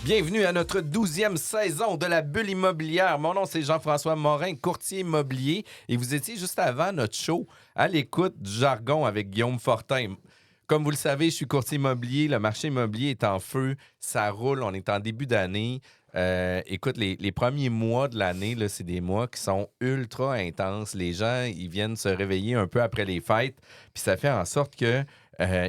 Bienvenue à notre 12e saison de la bulle immobilière. Mon nom, c'est Jean-François Morin, courtier immobilier. Et vous étiez juste avant notre show à l'écoute du jargon avec Guillaume Fortin. Comme vous le savez, je suis courtier immobilier. Le marché immobilier est en feu. Ça roule. On est en début d'année. Écoute, les premiers mois de l'année, là, c'est des mois qui sont ultra intenses. Les gens, ils viennent se réveiller un peu après les fêtes. Puis ça fait en sorte que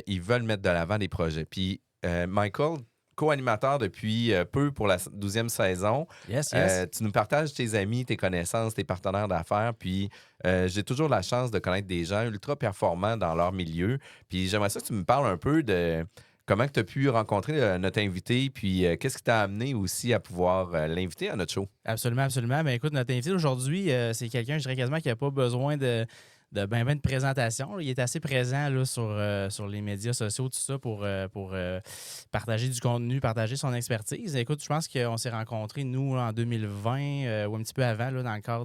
ils veulent mettre de l'avant des projets. Puis Michael, co-animateur depuis peu pour la 12e saison. Yes. Tu nous partages tes amis, tes connaissances, tes partenaires d'affaires. Puis j'ai toujours la chance de connaître des gens ultra performants dans leur milieu. Puis j'aimerais ça que tu me parles un peu de comment tu as pu rencontrer notre invité. Puis qu'est-ce qui t'a amené aussi à pouvoir l'inviter à notre show? Absolument, absolument. Ben, écoute, notre invité aujourd'hui, c'est quelqu'un, je dirais quasiment, qui n'a pas besoin de de présentation. Il est assez présent là, sur les médias sociaux, tout ça, pour partager du contenu, partager son expertise. Écoute, je pense qu'on s'est rencontrés, nous, en 2020 ou un petit peu avant, là, dans le cadre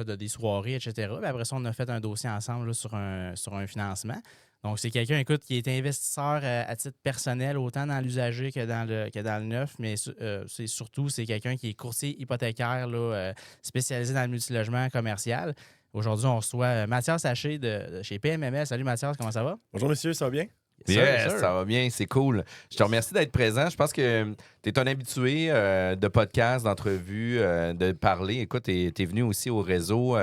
de des soirées, etc. Puis après ça, on a fait un dossier ensemble là, sur un financement. Donc, c'est quelqu'un, écoute, qui est investisseur à titre personnel, autant dans l'usager que dans le neuf, mais c'est quelqu'un qui est courtier hypothécaire là, spécialisé dans le multilogement commercial. Aujourd'hui, on reçoit Mathias Haché de chez PMML. Salut Mathias, comment ça va? Bonjour messieurs, ça va bien? Yes, Sir. ça va bien, c'est cool. Je te remercie d'être présent. Je pense que tu es un habitué de podcasts, d'entrevues, de parler. Écoute, tu es venu aussi au réseau.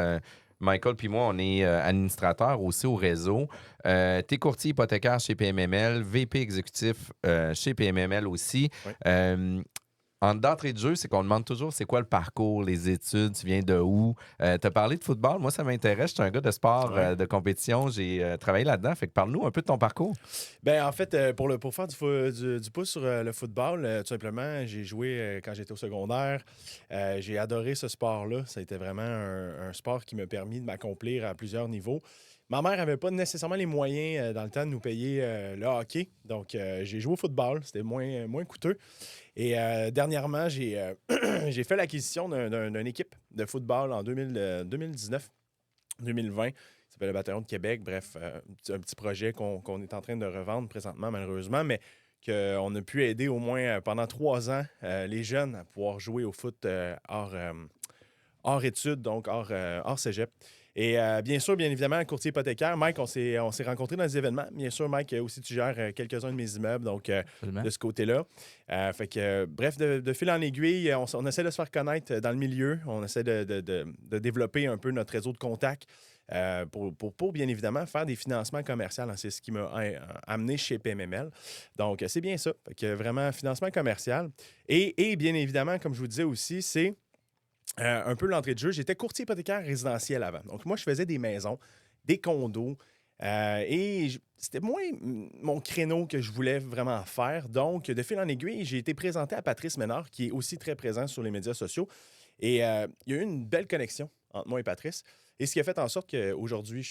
Michael puis moi, on est administrateurs aussi au réseau. Tu es courtier hypothécaire chez PMML, VP exécutif chez PMML aussi. Oui. D'entrée de jeu, c'est qu'on demande toujours c'est quoi le parcours, les études, tu viens de où. Tu as parlé de football, moi ça m'intéresse, je suis un gars de sport, Ouais. de compétition, j'ai travaillé là-dedans, fait que parle-nous un peu de ton parcours. Ben en fait, pour faire du pouce sur le football, tout simplement, j'ai joué quand j'étais au secondaire. J'ai adoré ce sport-là. Ça a été vraiment un sport qui m'a permis de m'accomplir à plusieurs niveaux. Ma mère n'avait pas nécessairement les moyens dans le temps de nous payer le hockey. Donc, j'ai joué au football. C'était moins coûteux. Et dernièrement, j'ai fait l'acquisition d'une équipe de football en 2019-2020. Ça s'appelle le Bataillon de Québec. Bref, un petit projet qu'on est en train de revendre présentement, malheureusement, mais qu'on a pu aider au moins pendant 3 ans les jeunes à pouvoir jouer au foot hors études, donc hors cégep. Et bien sûr, bien évidemment, courtier hypothécaire. Mike, on s'est rencontrés dans des événements. Bien sûr, Mike, aussi, tu gères quelques-uns de mes immeubles, donc Absolument. de ce côté-là. Fait que, bref, de fil en aiguille, on essaie de se faire connaître dans le milieu. On essaie de développer un peu notre réseau de contacts pour bien évidemment faire des financements commerciaux. C'est ce qui m'a amené chez PMML. Donc, c'est bien ça. Fait que vraiment, financement commercial. Et bien évidemment, comme je vous disais aussi, c'est un peu l'entrée de jeu. J'étais courtier hypothécaire résidentiel avant. Donc, moi, je faisais des maisons, des condos. C'était moins mon créneau que je voulais vraiment faire. Donc, de fil en aiguille, j'ai été présenté à Patrice Ménard, qui est aussi très présent sur les médias sociaux. Et il y a eu une belle connexion entre moi et Patrice. Et ce qui a fait en sorte qu'aujourd'hui, je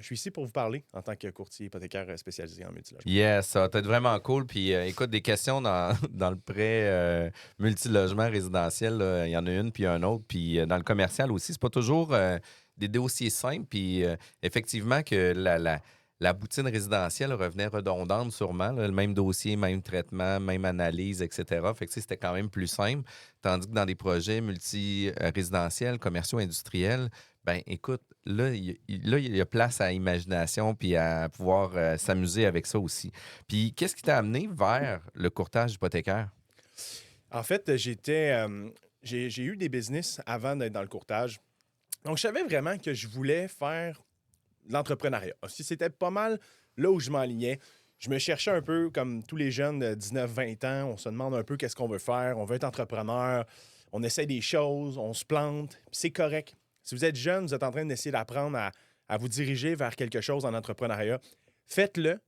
suis ici pour vous parler en tant que courtier hypothécaire spécialisé en multilogement. Yes, ça va être vraiment cool. Puis écoute, des questions dans le prêt multilogement résidentiel, là, il y en a une puis un autre. Puis dans le commercial aussi, c'est pas toujours des dossiers simples. Puis effectivement que la boutine résidentielle revenait redondante sûrement. Là, le même dossier, même traitement, même analyse, etc. Fait que tu sais, c'était quand même plus simple. Tandis que dans des projets multi-résidentiels, commerciaux, industriels, ben écoute, là, il y a place à l'imagination puis à pouvoir s'amuser avec ça aussi. Puis, qu'est-ce qui t'a amené vers le courtage hypothécaire? En fait, j'ai eu des business avant d'être dans le courtage. Donc, je savais vraiment que je voulais faire de l'entrepreneuriat. Si c'était pas mal là où je m'enlignais, je me cherchais un peu comme tous les jeunes de 19-20 ans. On se demande un peu qu'est-ce qu'on veut faire. On veut être entrepreneur. On essaie des choses. On se plante. Puis c'est correct. Si vous êtes jeune, vous êtes en train d'essayer d'apprendre à vous diriger vers quelque chose en entrepreneuriat. Faites-le.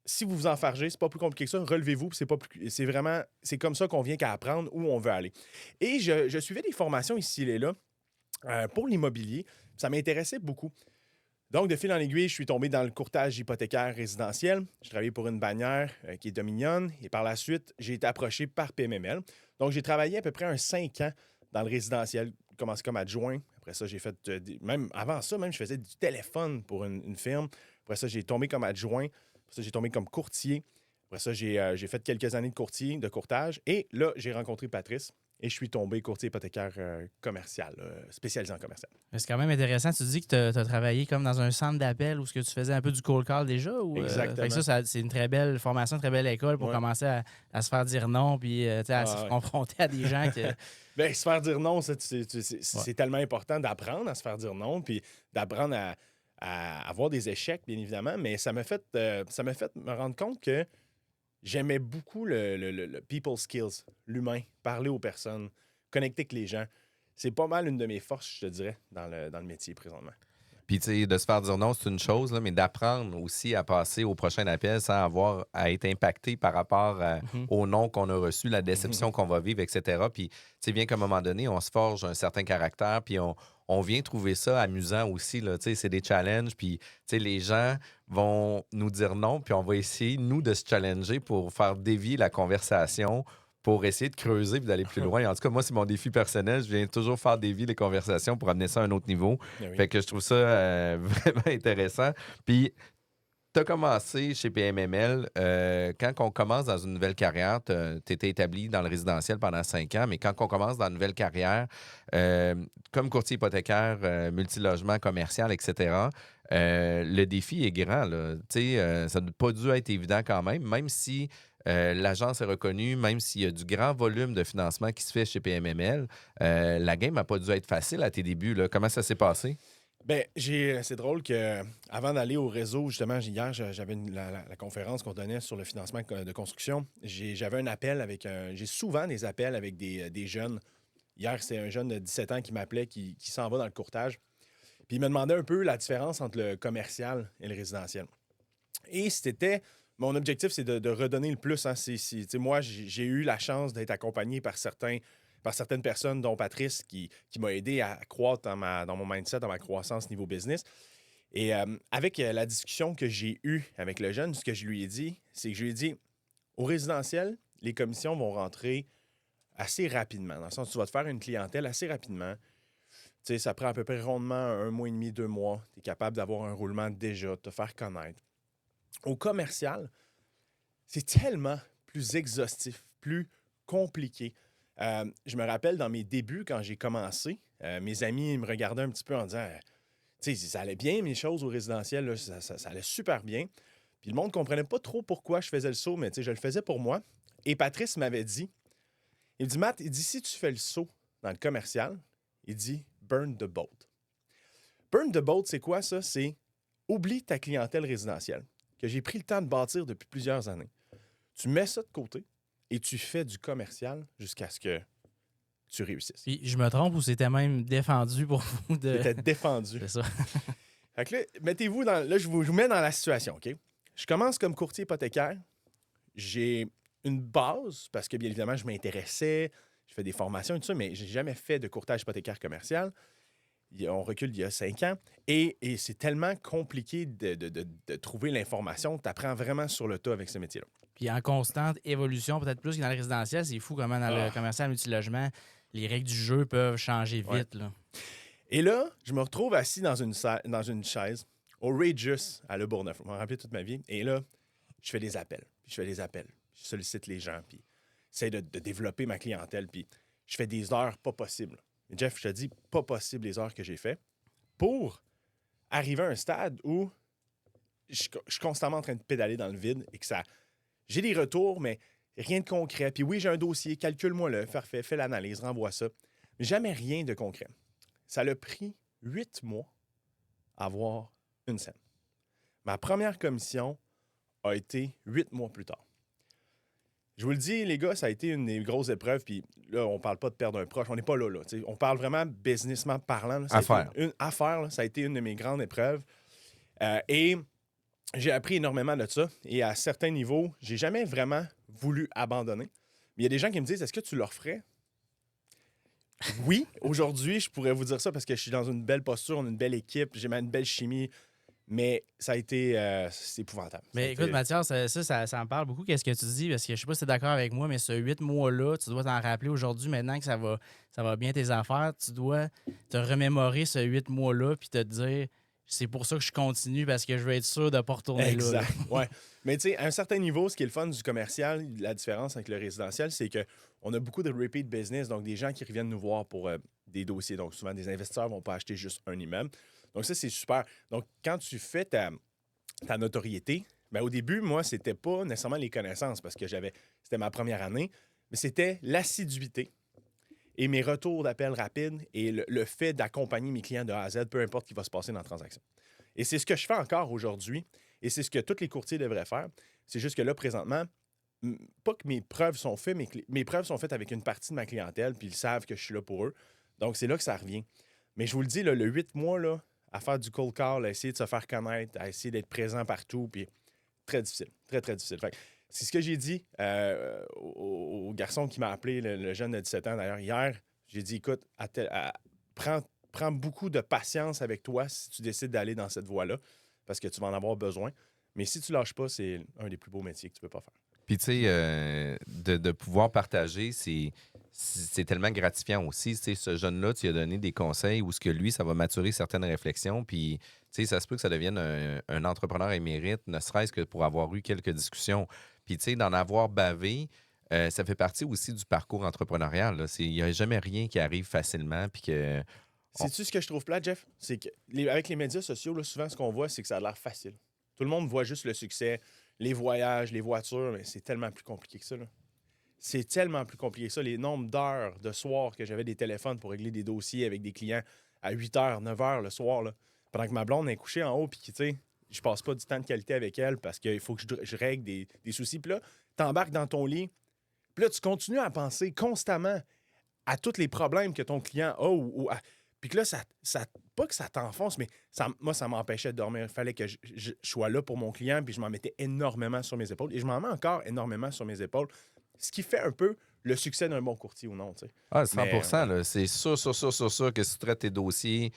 Si vous vous enfargez, c'est pas plus compliqué que ça. Relevez-vous. C'est comme ça qu'on vient qu'à apprendre où on veut aller. Et je suivais des formations ici et là pour l'immobilier. Ça m'intéressait beaucoup. Donc, de fil en aiguille, je suis tombé dans le courtage hypothécaire résidentiel. Je travaillais pour une bannière qui est Dominion. Et par la suite, j'ai été approché par PMML. Donc, j'ai travaillé à peu près 5 ans dans le résidentiel. J'ai commencé comme adjoint. Après ça, j'ai fait... même avant ça, je faisais du téléphone pour une firme. Après ça, j'ai tombé comme adjoint. Après ça, j'ai tombé comme courtier. Après ça, j'ai fait quelques années de courtage. Et là, j'ai rencontré Patrice et je suis tombé courtier hypothécaire commercial, spécialisé en commercial. C'est quand même intéressant. Tu dis que tu as travaillé comme dans un centre d'appel où ce que tu faisais un peu du cold call déjà? Ou, Exactement. fait que c'est une très belle formation, une très belle école pour commencer à se faire dire non puis à se confronter à des gens que... Bien, se faire dire non, c'est tellement important d'apprendre à se faire dire non puis d'apprendre à avoir des échecs, bien évidemment. Mais ça m'a fait me rendre compte que j'aimais beaucoup le people skills, l'humain, parler aux personnes, connecter avec les gens. C'est pas mal une de mes forces, je te dirais, dans le métier présentement. Puis, tu sais, de se faire dire non, c'est une chose, là, mais d'apprendre aussi à passer au prochain appel sans avoir à être impacté par rapport au non qu'on a reçu, la déception qu'on va vivre, etc. Puis, tu sais, bien qu'à un moment donné, on se forge un certain caractère, puis on vient trouver ça amusant aussi, là. Tu sais, c'est des challenges, puis, tu sais, les gens vont nous dire non, puis on va essayer, nous, de se challenger pour faire dévier la conversation, pour essayer de creuser et d'aller plus loin. En tout cas, moi, c'est mon défi personnel. Je viens toujours faire dévier les conversations pour amener ça à un autre niveau. Oui. Fait que je trouve ça vraiment intéressant. Puis, tu as commencé chez PMML. Quand on commence dans une nouvelle carrière, tu étais établi dans le résidentiel pendant 5 ans, mais quand on commence dans une nouvelle carrière, comme courtier hypothécaire, multilogement, commercial, etc., le défi est grand. Là. Ça n'a pas dû être évident quand même si l'agence est reconnue, même s'il y a du grand volume de financement qui se fait chez PMML, la game n'a pas dû être facile à tes débuts. Là. Comment ça s'est passé? Bien, c'est drôle que avant d'aller au réseau, justement, hier, j'avais la conférence qu'on donnait sur le financement de construction. J'avais un appel j'ai souvent des appels avec des jeunes. Hier, c'est un jeune de 17 ans qui m'appelait, qui s'en va dans le courtage. Puis il me demandait un peu la différence entre le commercial et le résidentiel. Et mon objectif, c'est de redonner le plus. Hein. Moi, j'ai eu la chance d'être accompagné par certaines personnes, dont Patrice, qui m'a aidé à croître dans mon mindset, dans ma croissance niveau business. Et avec la discussion que j'ai eue avec le jeune, ce que je lui ai dit, c'est que je lui ai dit, au résidentiel, les commissions vont rentrer assez rapidement. Dans le sens où tu vas te faire une clientèle assez rapidement. Tu sais, ça prend à peu près rondement 1 mois et demi, 2 mois. Tu es capable d'avoir un roulement déjà, de te faire connaître. Au commercial, c'est tellement plus exhaustif, plus compliqué. Je me rappelle dans mes débuts, quand j'ai commencé, mes amis me regardaient un petit peu en disant tu sais, ça allait bien, mes choses au résidentiel, là, ça allait super bien. Puis le monde ne comprenait pas trop pourquoi je faisais le saut, mais tu sais, je le faisais pour moi. Et Patrice m'avait dit, il dit, Matt, si tu fais le saut dans le commercial, il dit, burn the boat. Burn the boat, c'est quoi ça? C'est oublie ta clientèle résidentielle, que j'ai pris le temps de bâtir depuis plusieurs années. Tu mets ça de côté et tu fais du commercial jusqu'à ce que tu réussisses. Puis, je me trompe ou c'était même défendu pour vous de... C'était défendu. C'est ça. Fait que là, mettez-vous dans... Là, je vous mets dans la situation, OK? Je commence comme courtier hypothécaire. J'ai une base, parce que bien évidemment, je m'intéressais, je fais des formations et tout ça, mais j'ai jamais fait de courtage hypothécaire commercial. On recule il y a 5 ans. Et c'est tellement compliqué de trouver l'information. Tu apprends vraiment sur le tas avec ce métier-là. Puis en constante évolution, peut-être plus que dans le résidentiel, c'est fou comment dans le commercial multilogement, les règles du jeu peuvent changer vite. Ouais. Là. Et là, je me retrouve assis dans une chaise au Regis à Le Bourgneuf. Je m'en rappelle toute ma vie. Et là, je fais des appels. Je sollicite les gens. Puis j'essaie de développer ma clientèle. Puis je fais des heures pas possibles. Mais Jeff, je te dis, pas possible les heures que j'ai fait pour arriver à un stade où je suis constamment en train de pédaler dans le vide et que j'ai des retours, mais rien de concret. Puis oui, j'ai un dossier, calcule-moi-le, fais l'analyse, renvoie ça. Mais jamais rien de concret. Ça l'a pris 8 mois à avoir une scène. Ma première commission a été 8 mois plus tard. Je vous le dis, les gars, ça a été une des grosses épreuves. Puis là, on parle pas de perdre un proche. On n'est pas là. On parle vraiment businessment parlant. Là. Affaire. Ça a été une de mes grandes épreuves. Et j'ai appris énormément de ça. Et à certains niveaux, j'ai jamais vraiment voulu abandonner. Mais il y a des gens qui me disent, est-ce que tu leur ferais? Oui, aujourd'hui, je pourrais vous dire ça parce que je suis dans une belle posture, on a une belle équipe, j'ai une belle chimie. Mais ça a été c'est épouvantable. Mais écoute, Mathias, ça me parle beaucoup. Qu'est-ce que tu dis? Parce que je sais pas si tu es d'accord avec moi, mais ce 8 mois-là, tu dois t'en rappeler aujourd'hui, maintenant que ça va bien tes affaires, tu dois te remémorer ce 8 mois-là puis te dire c'est pour ça que je continue parce que je veux être sûr de ne pas retourner là. Exact. Ouais. Mais tu sais, à un certain niveau, ce qui est le fun du commercial, la différence avec le résidentiel, c'est qu'on a beaucoup de repeat business, donc des gens qui reviennent nous voir pour des dossiers. Donc souvent, des investisseurs ne vont pas acheter juste un immeuble. Donc ça, c'est super. Donc quand tu fais ta notoriété, ben, au début, moi, c'était pas nécessairement les connaissances parce que c'était ma première année, mais c'était l'assiduité et mes retours d'appel rapides et le fait d'accompagner mes clients de A à Z, peu importe ce qui va se passer dans la transaction. Et c'est ce que je fais encore aujourd'hui et c'est ce que tous les courtiers devraient faire. C'est juste que là, présentement, pas que mes preuves sont faites, mais mes preuves sont faites avec une partie de ma clientèle, puis ils savent que je suis là pour eux. Donc, c'est là que ça revient. Mais je vous le dis, là, le 8 mois, là, à faire du cold call, à essayer de se faire connaître, à essayer d'être présent partout, puis très difficile, très, très difficile. Fait que c'est ce que j'ai dit au garçon qui m'a appelé, le jeune de 17 ans, d'ailleurs, hier. J'ai dit, écoute, prends beaucoup de patience avec toi si tu décides d'aller dans cette voie-là, parce que tu vas en avoir besoin. Mais si tu lâches pas, c'est un des plus beaux métiers que tu peux pas faire. Puis, tu sais, de pouvoir partager, c'est tellement gratifiant aussi. Tu sais, ce jeune-là, tu lui as donné des conseils où ce que lui, ça va maturer certaines réflexions. Puis, tu sais, ça se peut que ça devienne un entrepreneur émérite, ne serait-ce que pour avoir eu quelques discussions. Puis, tu sais, d'en avoir bavé, ça fait partie aussi du parcours entrepreneurial. Il n'y a jamais rien qui arrive facilement. Puis que. Sais-tu ce que je trouve plat, Jeff? C'est qu'avec les médias sociaux, là, souvent, ce qu'on voit, c'est que ça a l'air facile. Tout le monde voit juste le succès, les voyages, les voitures, mais c'est tellement plus compliqué que ça. Là. C'est tellement plus compliqué que ça. Les nombres d'heures de soir que j'avais des téléphones pour régler des dossiers avec des clients à 8 h, 9 h le soir, là, pendant que ma blonde est couchée en haut, puis tu sais, je passe pas du temps de qualité avec elle parce qu'il faut que je règle des soucis. Puis là, t'embarques dans ton lit, puis là, tu continues à penser constamment à tous les problèmes que ton client a puis que là, pas que ça t'enfonce, mais moi, ça m'empêchait de dormir. Il fallait que je sois là pour mon client, puis je m'en mettais énormément sur mes épaules. Et je m'en mets encore énormément sur mes épaules. Ce qui fait un peu le succès d'un bon courtier ou non, tu sais. Ah, 100 Mais, là, c'est sûr que si tu traites tes dossiers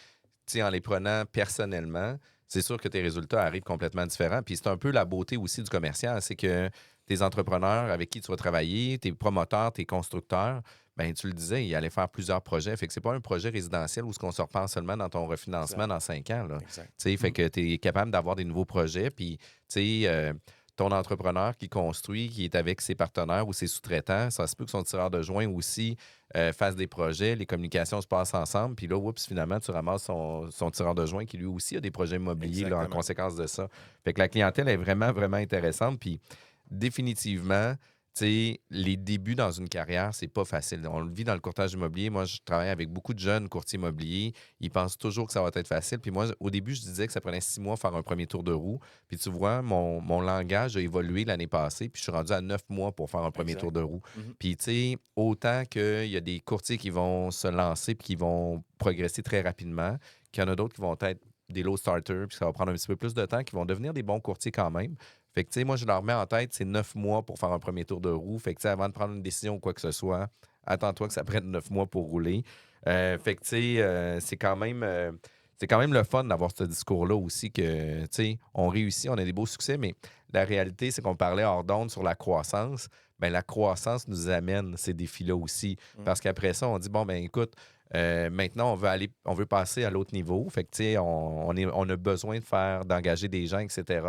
en les prenant personnellement, c'est sûr que tes résultats arrivent complètement différents. Puis c'est un peu la beauté aussi du commercial, c'est que tes entrepreneurs avec qui tu vas travailler, tes promoteurs, tes constructeurs, ben tu le disais, ils allaient faire plusieurs projets. Fait que c'est pas un projet résidentiel où ce qu'on se repense seulement dans ton refinancement Exact. dans 5 ans. Là. Exact. Tu sais, fait que tu es capable d'avoir des nouveaux projets. Puis, tu sais, ton entrepreneur qui construit, qui est avec ses partenaires ou ses sous-traitants, ça se peut que son tireur de joint aussi fasse des projets, les communications se passent ensemble, puis là, oups, finalement, tu ramasses son tireur de joint qui lui aussi a des projets immobiliers là, en conséquence de ça. Fait que la clientèle est vraiment, vraiment intéressante, puis définitivement, tu sais, les débuts dans une carrière, c'est pas facile. On le vit dans le courtage immobilier. Moi, je travaille avec beaucoup de jeunes courtiers immobiliers. Ils pensent toujours que ça va être facile. Puis moi, au début, je disais que ça prenait 6 mois faire un premier tour de roue. Puis tu vois, mon langage a évolué l'année passée. Puis je suis rendu à 9 mois pour faire un premier tour de roue. Puis tu sais, autant qu'il y a des courtiers qui vont se lancer puis qui vont progresser très rapidement, qu'il y en a d'autres qui vont être des low starters, puis ça va prendre un petit peu plus de temps, qui vont devenir des bons courtiers quand même. Fait que, tu sais, moi, je leur mets en tête, c'est 9 mois pour faire un premier tour de roue. Fait que, tu sais, avant de prendre une décision ou quoi que ce soit, attends-toi que ça prenne 9 mois pour rouler. Fait que, tu sais, c'est quand même le fun d'avoir ce discours-là aussi que, tu sais, on réussit, on a des beaux succès, mais la réalité, c'est qu'on parlait hors d'onde sur la croissance. Bien, la croissance nous amène ces défis-là aussi. Parce qu'après ça, on dit, bon, ben écoute, maintenant, on veut passer à l'autre niveau. Fait que, tu sais, on a besoin d'engager des gens, etc.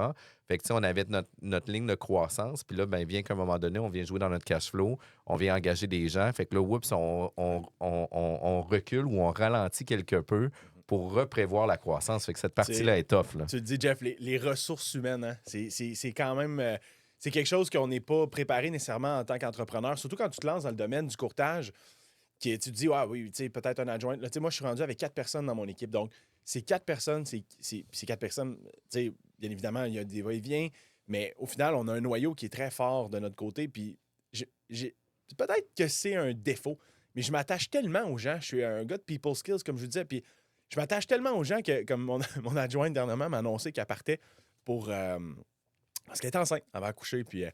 Fait que, tu sais, on avait notre ligne de croissance. Puis là, ben, vient qu'à un moment donné, on vient jouer dans notre cash flow. On vient engager des gens. Fait que là, oups, on recule ou on ralentit quelque peu pour reprévoir la croissance. Fait que cette partie-là est tough. Là. Tu le dis, Jeff, les ressources humaines, hein, c'est quand même... c'est quelque chose qu'on n'est pas préparé nécessairement en tant qu'entrepreneur, surtout quand tu te lances dans le domaine du courtage. Tu te dis, ah oui, tu sais, peut-être un adjoint. Là, moi, je suis rendu avec 4 personnes dans mon équipe. Donc, ces 4 personnes, ces 4 personnes, tu sais, bien évidemment, il y a des va-et-vient, mais au final, on a un noyau qui est très fort de notre côté. Puis, peut-être que c'est un défaut, mais je m'attache tellement aux gens. Je suis un gars de people skills, comme je vous disais. Puis, je m'attache tellement aux gens que, comme mon adjointe dernièrement m'a annoncé qu'elle partait pour. Parce qu'elle était enceinte, elle va accoucher. Puis,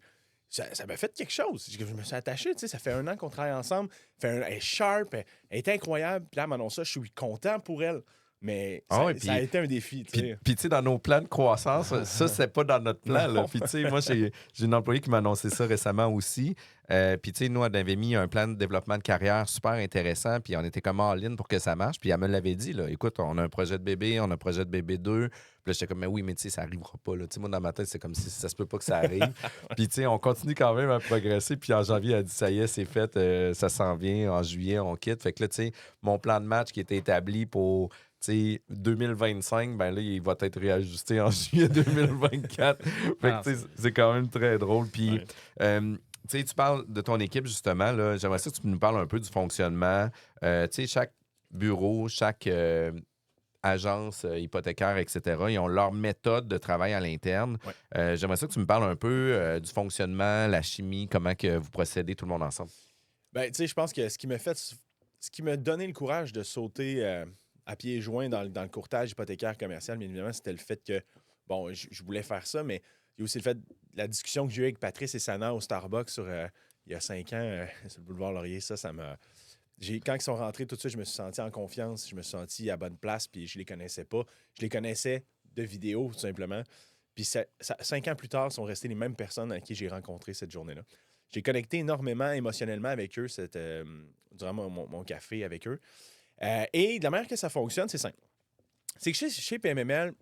ça m'a fait quelque chose. Je me suis attaché, tu sais, ça fait 1 an qu'on travaille ensemble. Elle est sharp, elle est incroyable. Puis là, elle m'annonce ça, je suis content pour elle. Mais Ah ça, ouais, ça a été un défi. Tu sais. Puis, tu sais, dans nos plans de croissance, ça, c'est pas dans notre plan. Là. Puis, tu sais, moi, j'ai une employée qui m'a annoncé ça récemment aussi. Puis, tu sais, nous, on avait mis un plan de développement de carrière super intéressant. Puis, on était comme en ligne pour que ça marche. Puis, elle me l'avait dit, là. Écoute, on a un projet de bébé, on a un projet de bébé 2. Puis là, j'étais comme, mais oui, mais tu sais, ça arrivera pas. Là. Tu sais, moi, dans ma tête, c'est comme si ça se peut pas que ça arrive. Puis, tu sais, on continue quand même à progresser. Puis, en janvier, elle a dit, ça y est, c'est fait, ça s'en vient. En juillet, on quitte. Fait que là, tu sais, mon plan de match qui était établi pour 2025, ben là, il va être réajusté en juillet 2024. Fait que, tu sais, c'est quand même très drôle. Puis, tu sais, tu parles de ton équipe, justement. Là, j'aimerais ça que tu nous parles un peu du fonctionnement. Tu sais, chaque bureau, chaque agence hypothécaire, etc., ils ont leur méthode de travail à l'interne. Ouais. J'aimerais ça que tu me parles un peu du fonctionnement, la chimie, comment que vous procédez tout le monde ensemble. Ben, tu sais, je pense que ce qui m'a donné le courage de sauter à pieds joints dans le courtage hypothécaire commercial, bien évidemment, c'était le fait que, bon, je voulais faire ça, mais il y a aussi le fait, la discussion que j'ai eue avec Patrice et Sana au Starbucks il y a 5 ans, sur le boulevard Laurier, ça m'a... Quand ils sont rentrés, tout de suite, je me suis senti en confiance, je me suis senti à bonne place, puis je les connaissais pas. Je les connaissais de vidéo, tout simplement. Puis 5 ans plus tard, sont restés les mêmes personnes à qui j'ai rencontré cette journée-là. J'ai connecté énormément émotionnellement avec eux durant mon café avec eux. Et de la manière que ça fonctionne, c'est simple. C'est que chez PMML,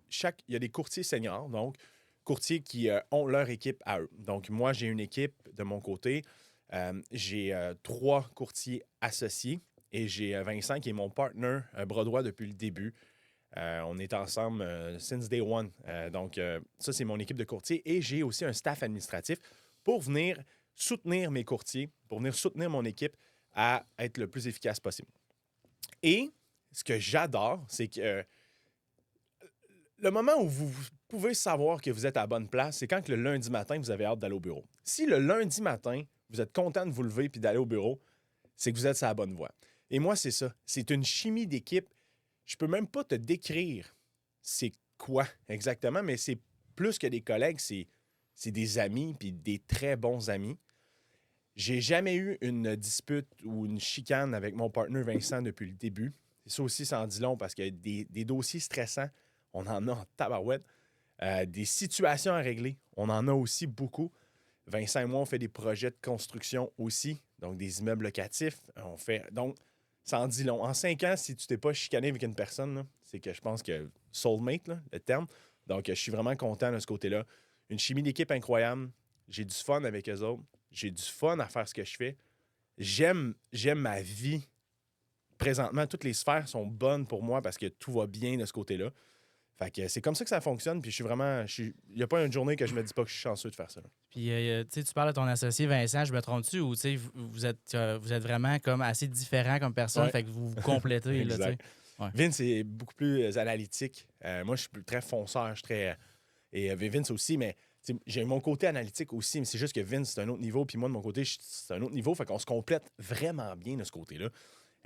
il y a des courtiers seniors, donc courtiers qui ont leur équipe à eux. Donc, moi, j'ai une équipe de mon côté. J'ai 3 courtiers associés et j'ai Vincent qui est mon partner bras droit depuis le début. On est ensemble since day one. Donc, ça, c'est mon équipe de courtiers. Et j'ai aussi un staff administratif pour venir soutenir mes courtiers, pour venir soutenir mon équipe à être le plus efficace possible. Et ce que j'adore, c'est que le moment où vous pouvez savoir que vous êtes à la bonne place, c'est quand le lundi matin, vous avez hâte d'aller au bureau. Si le lundi matin, vous êtes content de vous lever et d'aller au bureau, c'est que vous êtes sur la bonne voie. Et moi, c'est ça. C'est une chimie d'équipe. Je peux même pas te décrire c'est quoi exactement, mais c'est plus que des collègues, c'est des amis, puis des très bons amis. J'ai jamais eu une dispute ou une chicane avec mon partenaire Vincent depuis le début. Ça aussi, ça en dit long parce qu'il y a des dossiers stressants, on en a en tabarouette. Des situations à régler, on en a aussi beaucoup. Vincent et moi, on fait des projets de construction aussi, donc des immeubles locatifs. Donc, ça en dit long. En 5 ans, si tu t'es pas chicané avec une personne, là, c'est que je pense que soulmate, là, le terme. Donc, je suis vraiment content de ce côté-là. Une chimie d'équipe incroyable. J'ai du fun avec eux autres. J'ai du fun à faire ce que je fais. J'aime ma vie. Présentement, toutes les sphères sont bonnes pour moi parce que tout va bien de ce côté-là. Fait que c'est comme ça que ça fonctionne. Puis je suis vraiment... Il n'y a pas une journée que je me dis pas que je suis chanceux de faire ça. Puis, tu parles de ton associé Vincent, je me trompe-tu, ou vous êtes vraiment comme assez différents comme personne, fait que vous vous complétez. Exact. Là, ouais. Vince est beaucoup plus analytique. Moi, je suis très fonceur. Je suis très... Et Vince aussi, mais j'ai mon côté analytique aussi, mais c'est juste que Vince, c'est un autre niveau, puis moi, de mon côté, c'est un autre niveau. Fait qu'on se complète vraiment bien de ce côté-là.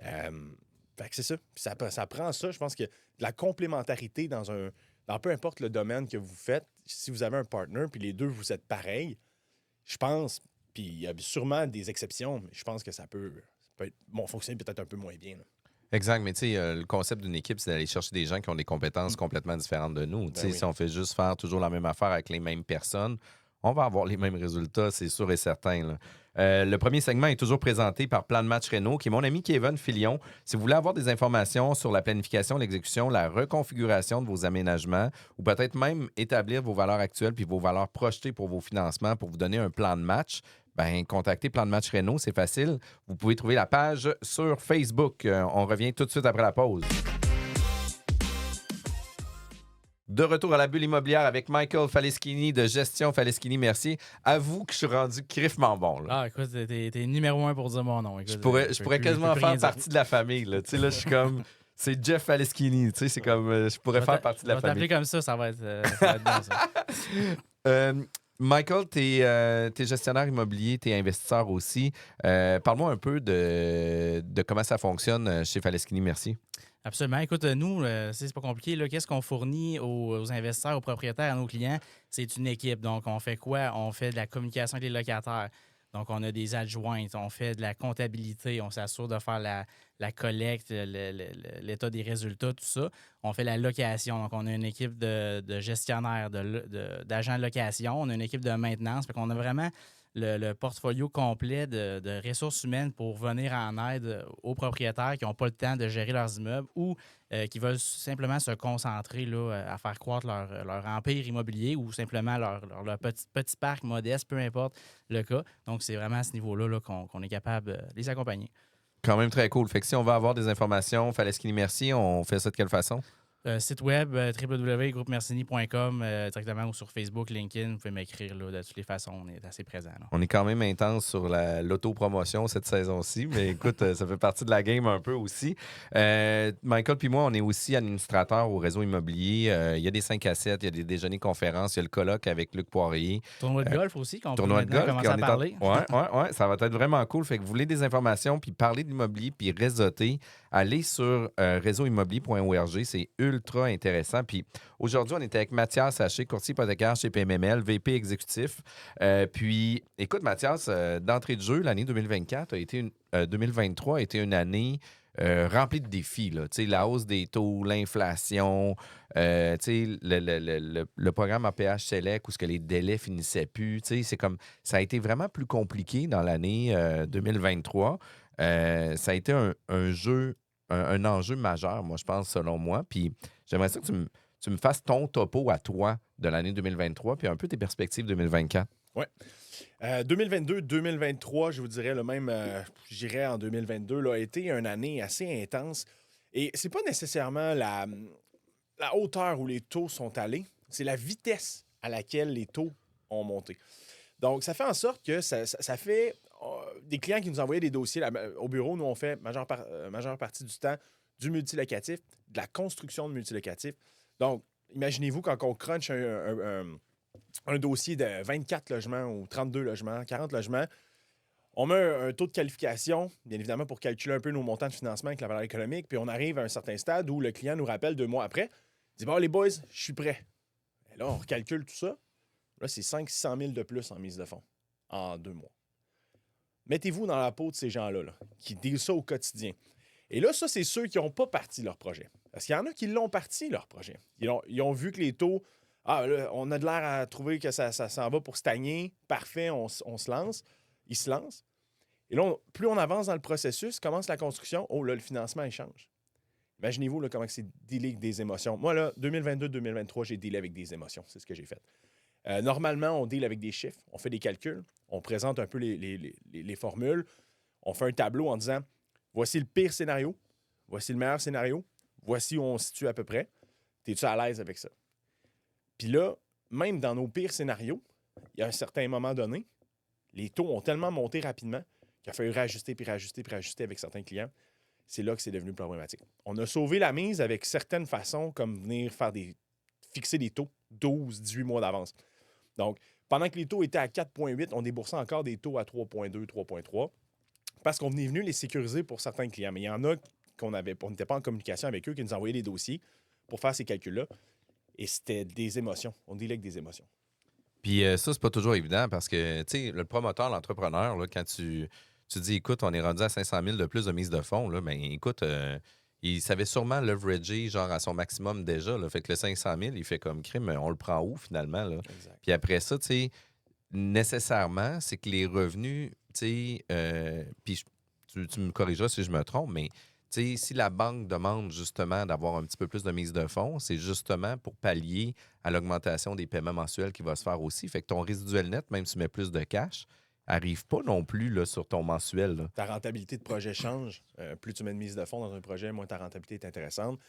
Fait que c'est ça. Puis ça prend ça. Je pense que de la complémentarité dans peu importe le domaine que vous faites, si vous avez un partner, puis les deux, vous êtes pareils, je pense, puis il y a sûrement des exceptions, mais je pense que ça peut fonctionner peut-être un peu moins bien. Là. Exact, mais tu sais, le concept d'une équipe, c'est d'aller chercher des gens qui ont des compétences complètement différentes de nous. Tu sais, si on fait juste faire toujours la même affaire avec les mêmes personnes, on va avoir les mêmes résultats, c'est sûr et certain. Là. Le premier segment est toujours présenté par Plan de match Réno, qui est mon ami Kevin Filion. Si vous voulez avoir des informations sur la planification, l'exécution, la reconfiguration de vos aménagements, ou peut-être même établir vos valeurs actuelles puis vos valeurs projetées pour vos financements pour vous donner un plan de match, ben, contactez Plan de match Réno, c'est facile. Vous pouvez trouver la page sur Facebook. On revient tout de suite après la pause. De retour à la bulle immobilière avec Michael Faleschini de Gestion Faleschini Mercier. Avoue que je suis rendu criffement bon. Là. Ah, écoute, t'es numéro 1 pour dire mon nom. Écoute, je pourrais quasiment faire partie de la famille. Là. Tu sais, là, je suis comme... C'est Jeff Faleschini. Tu sais, c'est comme... Je pourrais faire partie de la famille. On va t'appeler comme ça va être bon, ça. Michael, tu es gestionnaire immobilier, tu es investisseur aussi. Parle-moi un peu de comment ça fonctionne chez Faleschini Mercier. Absolument. Écoute, nous, c'est pas compliqué. Là. Qu'est-ce qu'on fournit aux investisseurs, aux propriétaires, à nos clients? C'est une équipe. Donc, on fait quoi? On fait de la communication avec les locataires. Donc, on a des adjointes, on fait de la comptabilité, on s'assure de faire la collecte, l'état des résultats, tout ça. On fait la location. Donc, on a une équipe de gestionnaires, d'agents de location. On a une équipe de maintenance. Fait qu'on a vraiment le portfolio complet de ressources humaines pour venir en aide aux propriétaires qui n'ont pas le temps de gérer leurs immeubles ou qui veulent simplement se concentrer là, à faire croître leur empire immobilier ou simplement leur petit parc modeste, peu importe le cas. Donc, c'est vraiment à ce niveau-là là, qu'on est capable de les accompagner. Quand même très cool. Fait que si on veut avoir des informations, Faleschini Mercier, on fait ça de quelle façon? Site web www.groupemercini.com directement ou sur Facebook, LinkedIn, vous pouvez m'écrire là, de toutes les façons, on est assez présent. Là. On est quand même intense sur l'autopromotion cette saison-ci, mais écoute, ça fait partie de la game un peu aussi. Michael puis moi, on est aussi administrateurs au réseau immobilier. Il y a des 5 à 7, il y a des déjeuners conférences, il y a le colloque avec Luc Poirier. Tournoi de golf aussi, qu'on peut Tournoi de maintenant golf, commencer à parler. Ouais, ça va être vraiment cool. Fait que vous voulez des informations, puis parler de l'immobilier, puis réseauter, allez sur réseauimmobilier.org. C'est ultra intéressant. Puis aujourd'hui, on était avec Mathias Haché, courtier hypothécaire chez PMML, VP exécutif. Puis, écoute, Mathias, d'entrée de jeu, l'année 2023 a été une année remplie de défis. Là. La hausse des taux, l'inflation, le programme APH Select où ce que les délais finissaient plus. C'est comme ça a été vraiment plus compliqué dans l'année 2023. Ça a été un enjeu majeur, moi, je pense, selon moi. Puis j'aimerais ça que tu me fasses ton topo à toi de l'année 2023 puis un peu tes perspectives 2024. Oui. 2022-2023, je vous dirais le même, j'irais en 2022, là, a été une année assez intense. Et c'est pas nécessairement la hauteur où les taux sont allés, c'est la vitesse à laquelle les taux ont monté. Donc, ça fait en sorte que ça fait des clients qui nous envoyaient des dossiers au bureau. Nous, on fait majeure partie du temps du multilocatif, de la construction de multilocatif. Donc, imaginez-vous quand on crunch un dossier de 24 logements ou 32 logements, 40 logements, on met un taux de qualification, bien évidemment, pour calculer un peu nos montants de financement avec la valeur économique, puis on arrive à un certain stade où le client nous rappelle 2 mois après, il dit « Bon, les boys, je suis prêt. » Et là, on recalcule tout ça. Là, c'est 500 000 de plus en mise de fonds en 2 mois. Mettez-vous dans la peau de ces gens-là là, qui disent ça au quotidien. Et là, ça, c'est ceux qui n'ont pas parti leur projet. Parce qu'il y en a qui l'ont parti, leur projet. Ils ont vu que les taux... Ah, là, on a de l'air à trouver que ça s'en va pour stagner. Parfait, on se lance. Ils se lancent. Et là, plus on avance dans le processus, commence la construction, oh là, le financement, il change. Imaginez-vous là, comment c'est dealé avec des émotions. Moi, là, 2022-2023, j'ai dealé avec des émotions. C'est ce que j'ai fait. Normalement, on deal avec des chiffres, on fait des calculs, on présente un peu les formules, on fait un tableau en disant voici le pire scénario, voici le meilleur scénario, voici où on se situe à peu près. Es-tu à l'aise avec ça? Puis là, même dans nos pires scénarios, il y a un certain moment donné, les taux ont tellement monté rapidement qu'il a fallu réajuster, puis réajuster, puis réajuster avec certains clients. C'est là que c'est devenu problématique. On a sauvé la mise avec certaines façons, comme venir fixer des taux 12, 18 mois d'avance. Donc, pendant que les taux étaient à 4,8, on déboursait encore des taux à 3,2, 3,3 parce qu'on venait venu les sécuriser pour certains clients. Mais il y en a on n'était pas en communication avec eux, qui nous envoyaient des dossiers pour faire ces calculs-là. Et c'était des émotions. On dealait avec des émotions. Puis ça, c'est pas toujours évident parce que, tu sais, le promoteur, l'entrepreneur, là, quand tu dis, écoute, on est rendu à 500 000 de plus de mise de fonds, là, bien, écoute, il savait sûrement leverager genre à son maximum déjà. Là, fait que le 500 000, il fait comme crime, on le prend où finalement? Là? Puis après ça, tu sais, nécessairement, c'est que les revenus, tu sais, puis tu me corrigeras si je me trompe, mais si la banque demande justement d'avoir un petit peu plus de mise de fonds, c'est justement pour pallier à l'augmentation des paiements mensuels qui va se faire aussi. Fait que ton résiduel net, même si tu mets plus de cash, n'arrive pas non plus là, sur ton mensuel. Là. Ta rentabilité de projet change. Plus tu mets de mise de fonds dans un projet, moins ta rentabilité est intéressante.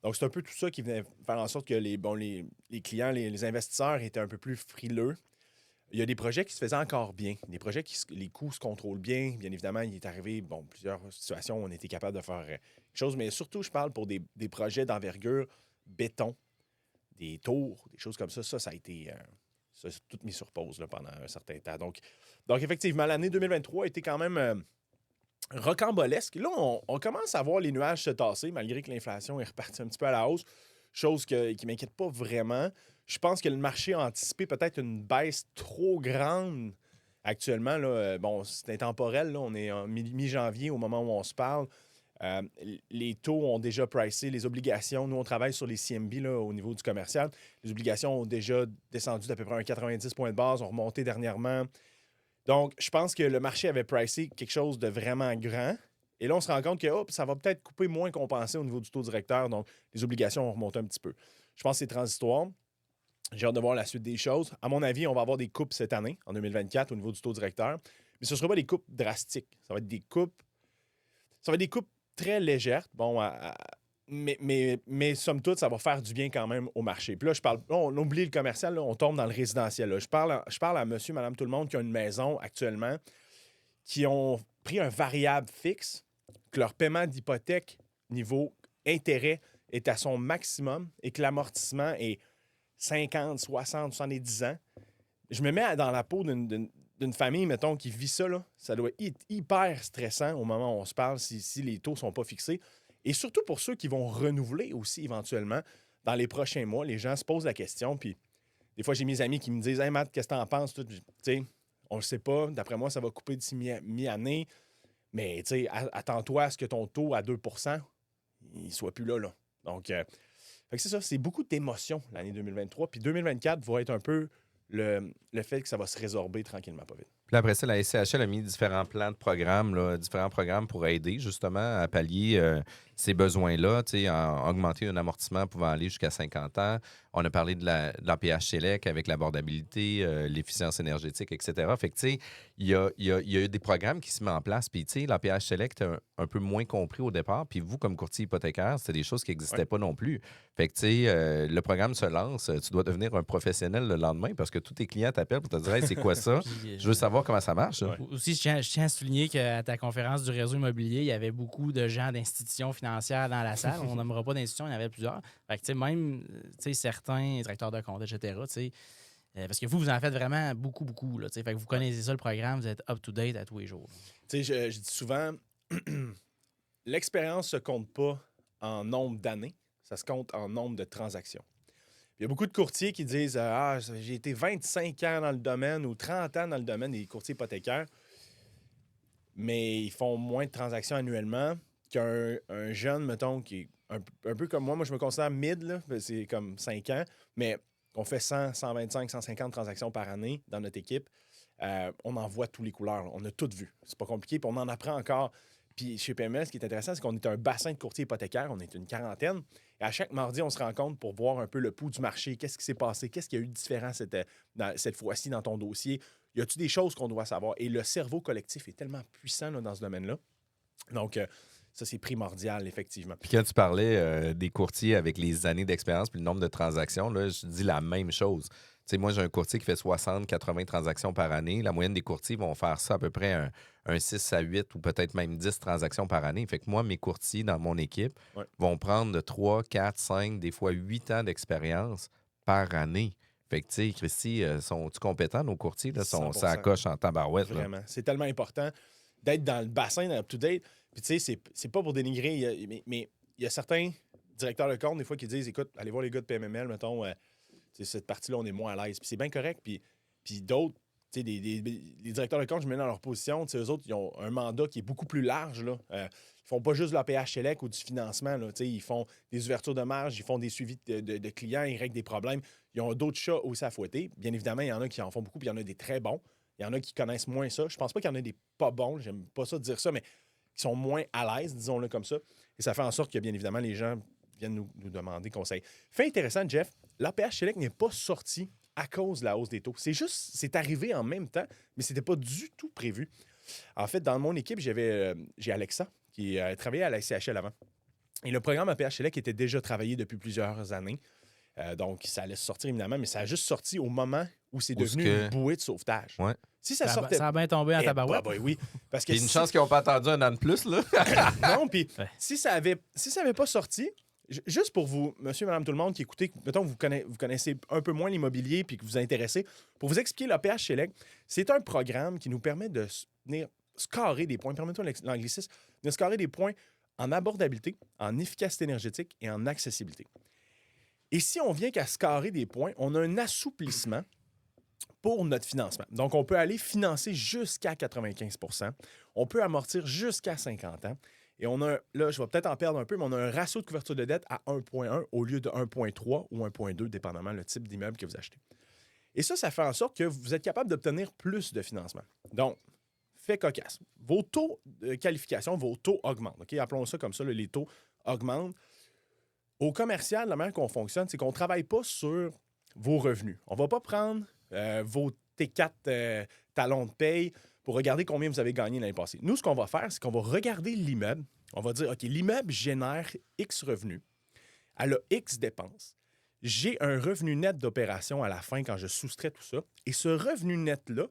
Donc, c'est un peu tout ça qui venait faire en sorte que les clients, les investisseurs étaient un peu plus frileux. Il y a des projets qui se faisaient encore bien. Des projets les coûts se contrôlent bien. Bien évidemment, il est arrivé plusieurs situations où on était capable de faire quelque chose. Mais surtout, je parle pour des projets d'envergure, béton, des tours, des choses comme ça. Ça a été tout mis sur pause là, pendant un certain temps. Donc effectivement, l'année 2023 a été quand même rocambolesque. Là, on commence à voir les nuages se tasser, malgré que l'inflation est repartie un petit peu à la hausse. Chose qui ne m'inquiète pas vraiment. Je pense que le marché a anticipé peut-être une baisse trop grande Actuellement, là, bon, c'est intemporel. Là, on est en mi-janvier au moment où on se parle. Euh, les taux ont déjà pricé, les obligations. Nous, on travaille sur les CMB là, au niveau du commercial. Les obligations ont déjà descendu d'à peu près un 90 points de base, ont remonté dernièrement. Donc, je pense que le marché avait pricé quelque chose de vraiment grand. Et là, on se rend compte que ça va peut-être couper moins qu'on pensait au niveau du taux directeur. Donc, les obligations ont remonté un petit peu. Je pense que c'est transitoire. J'ai hâte de voir la suite des choses. À mon avis, on va avoir des coupes cette année, en 2024, au niveau du taux directeur. Mais ce ne sera pas des coupes drastiques. Ça va être des coupes très légères. Bon, mais somme toute, ça va faire du bien quand même au marché. Puis là, on oublie le commercial, là, on tombe dans le résidentiel. Là. Je parle à monsieur, madame, tout le monde qui a une maison actuellement, qui ont pris un variable fixe, que leur paiement d'hypothèque niveau intérêt est à son maximum et que l'amortissement est 50, 60, 70 ans. Je me mets dans la peau d'une famille, mettons, qui vit ça. Là. Ça doit être hyper stressant au moment où on se parle si les taux ne sont pas fixés. Et surtout pour ceux qui vont renouveler aussi éventuellement dans les prochains mois. Les gens se posent la question. Puis des fois, j'ai mes amis qui me disent « Hey Matt, qu'est-ce que t'en penses? » Tu sais, on le sait pas. D'après moi, ça va couper d'ici mi-année. Mais tu sais, attends-toi à ce que ton taux à 2 il soit plus là. Donc, fait que c'est ça. C'est beaucoup d'émotions l'année 2023. Puis 2024 va être un peu le fait que ça va se résorber tranquillement, pas vite. Puis après ça, la SCHL a mis différents plans de programmes, là, différents programmes pour aider justement à pallier ces besoins-là, augmenter un amortissement pouvant aller jusqu'à 50 ans. On a parlé de l'APH Select avec l'abordabilité, l'efficience énergétique, etc. Fait que, tu sais, il y a eu des programmes qui se mettent en place. Puis, tu sais, l'APH Select est un peu moins compris au départ. Puis, vous, comme courtier hypothécaire, c'était des choses qui n'existaient pas non plus. Fait que, tu sais, le programme se lance. Tu dois devenir un professionnel le lendemain parce que tous tes clients t'appellent pour te dire « Hey, c'est quoi ça? Je veux savoir comment ça marche. » Ouais. Aussi, je tiens à souligner qu'à ta conférence du réseau immobilier, il y avait beaucoup de gens d'institutions financières dans la salle. On nommera pas d'institutions, il y en avait plusieurs. Fait que, tu sais, même certains directeurs de compte, etc., parce que vous en faites vraiment beaucoup, beaucoup. Là, fait que vous connaissez ça, le programme, vous êtes up-to-date à tous les jours. Tu sais, je dis souvent, l'expérience se compte pas en nombre d'années, ça se compte en nombre de transactions. Il y a beaucoup de courtiers qui disent j'ai été 25 ans dans le domaine ou 30 ans dans le domaine des courtiers hypothécaires, mais ils font moins de transactions annuellement qu'un jeune, mettons, qui est un peu comme moi. Moi, je me considère mid, là, c'est comme 5 ans, mais on fait 100, 125, 150 transactions par année dans notre équipe. On en voit tous les couleurs. Là. On a tout vu. C'est pas compliqué, puis on en apprend encore. Puis chez PML, ce qui est intéressant, c'est qu'on est un bassin de courtiers hypothécaires. On est une quarantaine. Et à chaque mardi, on se rencontre pour voir un peu le pouls du marché. Qu'est-ce qui s'est passé? Qu'est-ce qu'il y a eu de différent cette fois-ci dans ton dossier? Y a-t-il des choses qu'on doit savoir? Et le cerveau collectif est tellement puissant là, dans ce domaine-là. Donc, ça, c'est primordial, effectivement. Puis quand tu parlais des courtiers avec les années d'expérience puis le nombre de transactions, là, je dis la même chose. Tu sais, moi, j'ai un courtier qui fait 60, 80 transactions par année. La moyenne des courtiers vont faire ça à peu près un 6 à 8 ou peut-être même 10 transactions par année. Fait que moi, mes courtiers dans mon équipe vont prendre de 3, 4, 5, des fois 8 ans d'expérience par année. Fait que, tu sais, Christy, sont-ils compétents, nos courtiers? Là, ça coche en tabarouette. Là. Vraiment. C'est tellement important d'être dans le bassin, dans up-to-date. Puis, tu sais, c'est pas pour dénigrer, mais il y a certains directeurs de compte, des fois, qui disent écoute, allez voir les gars de PMML, mettons, cette partie-là, on est moins à l'aise. Puis, c'est bien correct. Puis d'autres, tu sais, les directeurs de compte, je me mets dans leur position. Tu sais, eux autres, ils ont un mandat qui est beaucoup plus large, là. Ils font pas juste de l'APH Select ou du financement, là. Tu sais, ils font des ouvertures de marge, ils font des suivis de clients, ils règlent des problèmes. Ils ont d'autres chats aussi à fouetter. Bien évidemment, il y en a qui en font beaucoup, puis il y en a des très bons. Il y en a qui connaissent moins ça. Je pense pas qu'il y en a des pas bons, j'aime pas ça de dire ça, mais qui sont moins à l'aise, disons-le comme ça. Et ça fait en sorte que, bien évidemment, les gens viennent nous demander conseil. Fait intéressant, Jeff, l'APH Select n'est pas sorti à cause de la hausse des taux. C'est arrivé en même temps, mais c'était pas du tout prévu. En fait, dans mon équipe, j'ai Alexa, qui travaillait à la SCHL avant. Et le programme APH Select était déjà travaillé depuis plusieurs années. Donc, ça allait sortir évidemment, mais ça a juste sorti au moment où c'est devenu une bouée de sauvetage. Ouais. Si Ça sortait... a bien tombé en tabarouette. Bah, oui, parce que Puis une chance qu'ils n'ont pas attendu un an de plus, là. non, puis si ça avait pas sorti, juste pour vous, monsieur, madame, tout le monde qui écoutez, mettons vous connaissez un peu moins l'immobilier puis que vous vous intéressez, pour vous expliquer l'APH Select, c'est un programme qui nous permet de venir scorer des points, permettez-moi l'anglicisme, de scorer des points en abordabilité, en efficacité énergétique et en accessibilité. Et si on vient qu'à scorer des points, on a un assouplissement pour notre financement. Donc, on peut aller financer jusqu'à 95 %. On peut amortir jusqu'à 50 ans. Et on a, là, je vais peut-être en perdre un peu, mais on a un ratio de couverture de dette à 1,1 au lieu de 1,3 ou 1,2, dépendamment le type d'immeuble que vous achetez. Et ça fait en sorte que vous êtes capable d'obtenir plus de financement. Donc, fait cocasse. Vos taux de qualification, vos taux augmentent. OK? Appelons ça comme ça, les taux augmentent. Au commercial, la manière qu'on fonctionne, c'est qu'on ne travaille pas sur vos revenus. On ne va pas prendre vos T4 talons de paye pour regarder combien vous avez gagné l'année passée. Nous, ce qu'on va faire, c'est qu'on va regarder l'immeuble. On va dire, OK, l'immeuble génère X revenus. Elle a X dépenses. J'ai un revenu net d'opération à la fin quand je soustrais tout ça. Et ce revenu net-là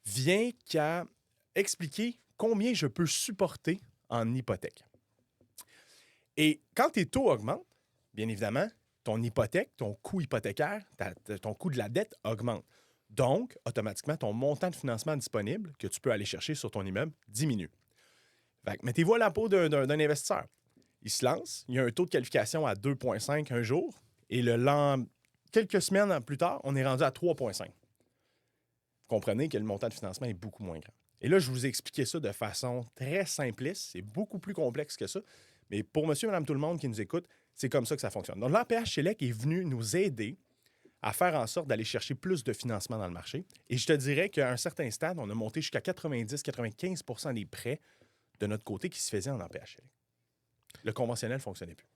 vient qu'à expliquer combien je peux supporter en hypothèque. Et quand tes taux augmentent, bien évidemment, ton hypothèque, ton coût hypothécaire, ton coût de la dette augmente. Donc, automatiquement, ton montant de financement disponible que tu peux aller chercher sur ton immeuble diminue. Fait que mettez-vous à la peau d'un investisseur. Il se lance, il y a un taux de qualification à 2,5 un jour, et quelques semaines plus tard, on est rendu à 3,5. Vous comprenez que le montant de financement est beaucoup moins grand. Et là, je vous ai expliqué ça de façon très simpliste. C'est beaucoup plus complexe que ça. Mais pour monsieur, madame, tout le monde qui nous écoute, c'est comme ça que ça fonctionne. Donc, l'APH Select est venu nous aider à faire en sorte d'aller chercher plus de financement dans le marché. Et je te dirais qu'à un certain stade, on a monté jusqu'à 90-95 % des prêts de notre côté qui se faisaient en APH Select. Le conventionnel ne fonctionnait plus.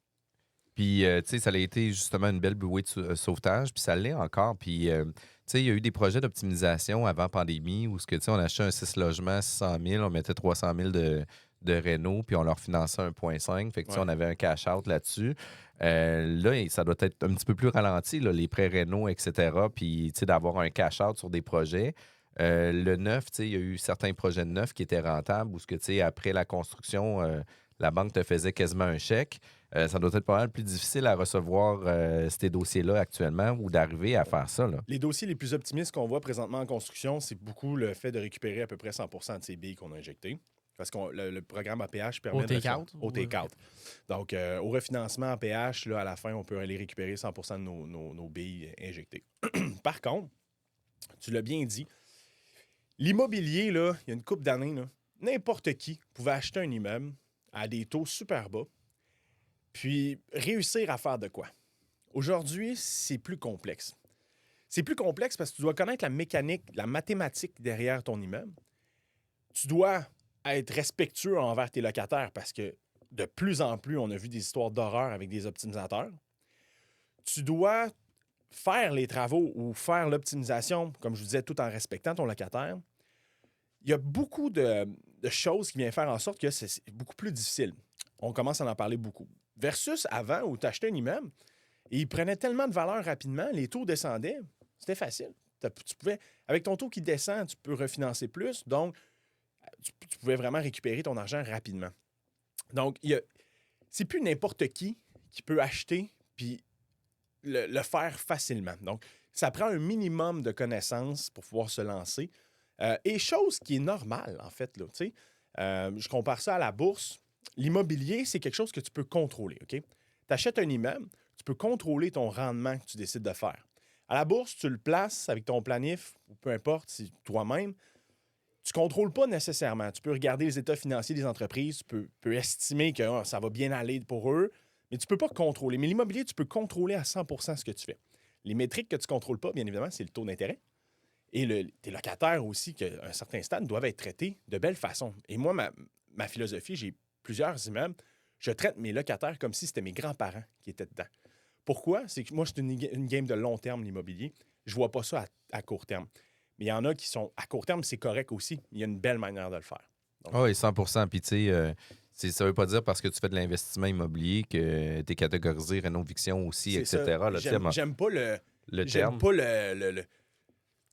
Puis, tu sais, ça a été justement une belle bouée de sauvetage, puis ça l'est encore. Puis, tu sais, il y a eu des projets d'optimisation avant pandémie où, tu sais, on achetait un 6 logements, 600 000, on mettait 300 000 de réno, puis on leur finançait 1,5. Fait que, tu sais, on avait un cash-out là-dessus. Là, ça doit être un petit peu plus ralenti, là, les prêts réno, etc. Puis, tu sais, d'avoir un cash-out sur des projets. Le neuf, tu sais, il y a eu certains projets de neuf qui étaient rentables où, tu sais, après la construction, la banque te faisait quasiment un chèque. Ça doit être pas mal plus difficile à recevoir ces dossiers-là actuellement ou d'arriver à faire ça, là. Les dossiers les plus optimistes qu'on voit présentement en construction, c'est beaucoup le fait de récupérer à peu près 100 % de ces billes qu'on a injectées. Parce que le programme APH permet de faire au take-out. Donc, au refinancement APH, là, à la fin, on peut aller récupérer 100 % de nos billes injectées. Par contre, tu l'as bien dit, l'immobilier, là, il y a une couple d'années, là, n'importe qui pouvait acheter un immeuble à des taux super bas, puis réussir à faire de quoi? Aujourd'hui, c'est plus complexe. C'est plus complexe parce que tu dois connaître la mécanique, la mathématique derrière ton immeuble. Tu dois être respectueux envers tes locataires parce que de plus en plus, on a vu des histoires d'horreur avec des optimisateurs. Tu dois faire les travaux ou faire l'optimisation, comme je vous disais, tout en respectant ton locataire. Il y a beaucoup de choses qui viennent faire en sorte que c'est beaucoup plus difficile. On commence à en parler beaucoup. Versus avant, où tu achetais un immeuble et il prenait tellement de valeur rapidement, les taux descendaient, c'était facile. Tu pouvais, avec ton taux qui descend, tu peux refinancer plus. Donc, tu pouvais vraiment récupérer ton argent rapidement. Donc, c'est plus n'importe qui peut acheter puis le faire facilement. Donc, ça prend un minimum de connaissances pour pouvoir se lancer. Et chose qui est normale, en fait. Là, je compare ça à la bourse. L'immobilier, c'est quelque chose que tu peux contrôler. OK? Tu achètes un immeuble, tu peux contrôler ton rendement que tu décides de faire. À la bourse, tu le places avec ton planif, ou peu importe, si toi-même, tu ne contrôles pas nécessairement. Tu peux regarder les états financiers des entreprises, tu peux estimer que ça va bien aller pour eux, mais tu ne peux pas contrôler. Mais l'immobilier, tu peux contrôler à 100 % ce que tu fais. Les métriques que tu ne contrôles pas, bien évidemment, c'est le taux d'intérêt. Et tes locataires aussi, qu'à un certain stade, doivent être traités de belle façon. Et moi, ma philosophie, j'ai plusieurs immeubles, je traite mes locataires comme si c'était mes grands-parents qui étaient dedans. Pourquoi? C'est que moi, c'est une game de long terme, l'immobilier. Je ne vois pas ça à court terme. Mais il y en a qui sont à court terme, c'est correct aussi. Il y a une belle manière de le faire. Oui, 100 %. Puis, tu sais, ça ne veut pas dire parce que tu fais de l'investissement immobilier que tu es catégorisé rénoviction aussi, c'est etc. Là, j'aime pas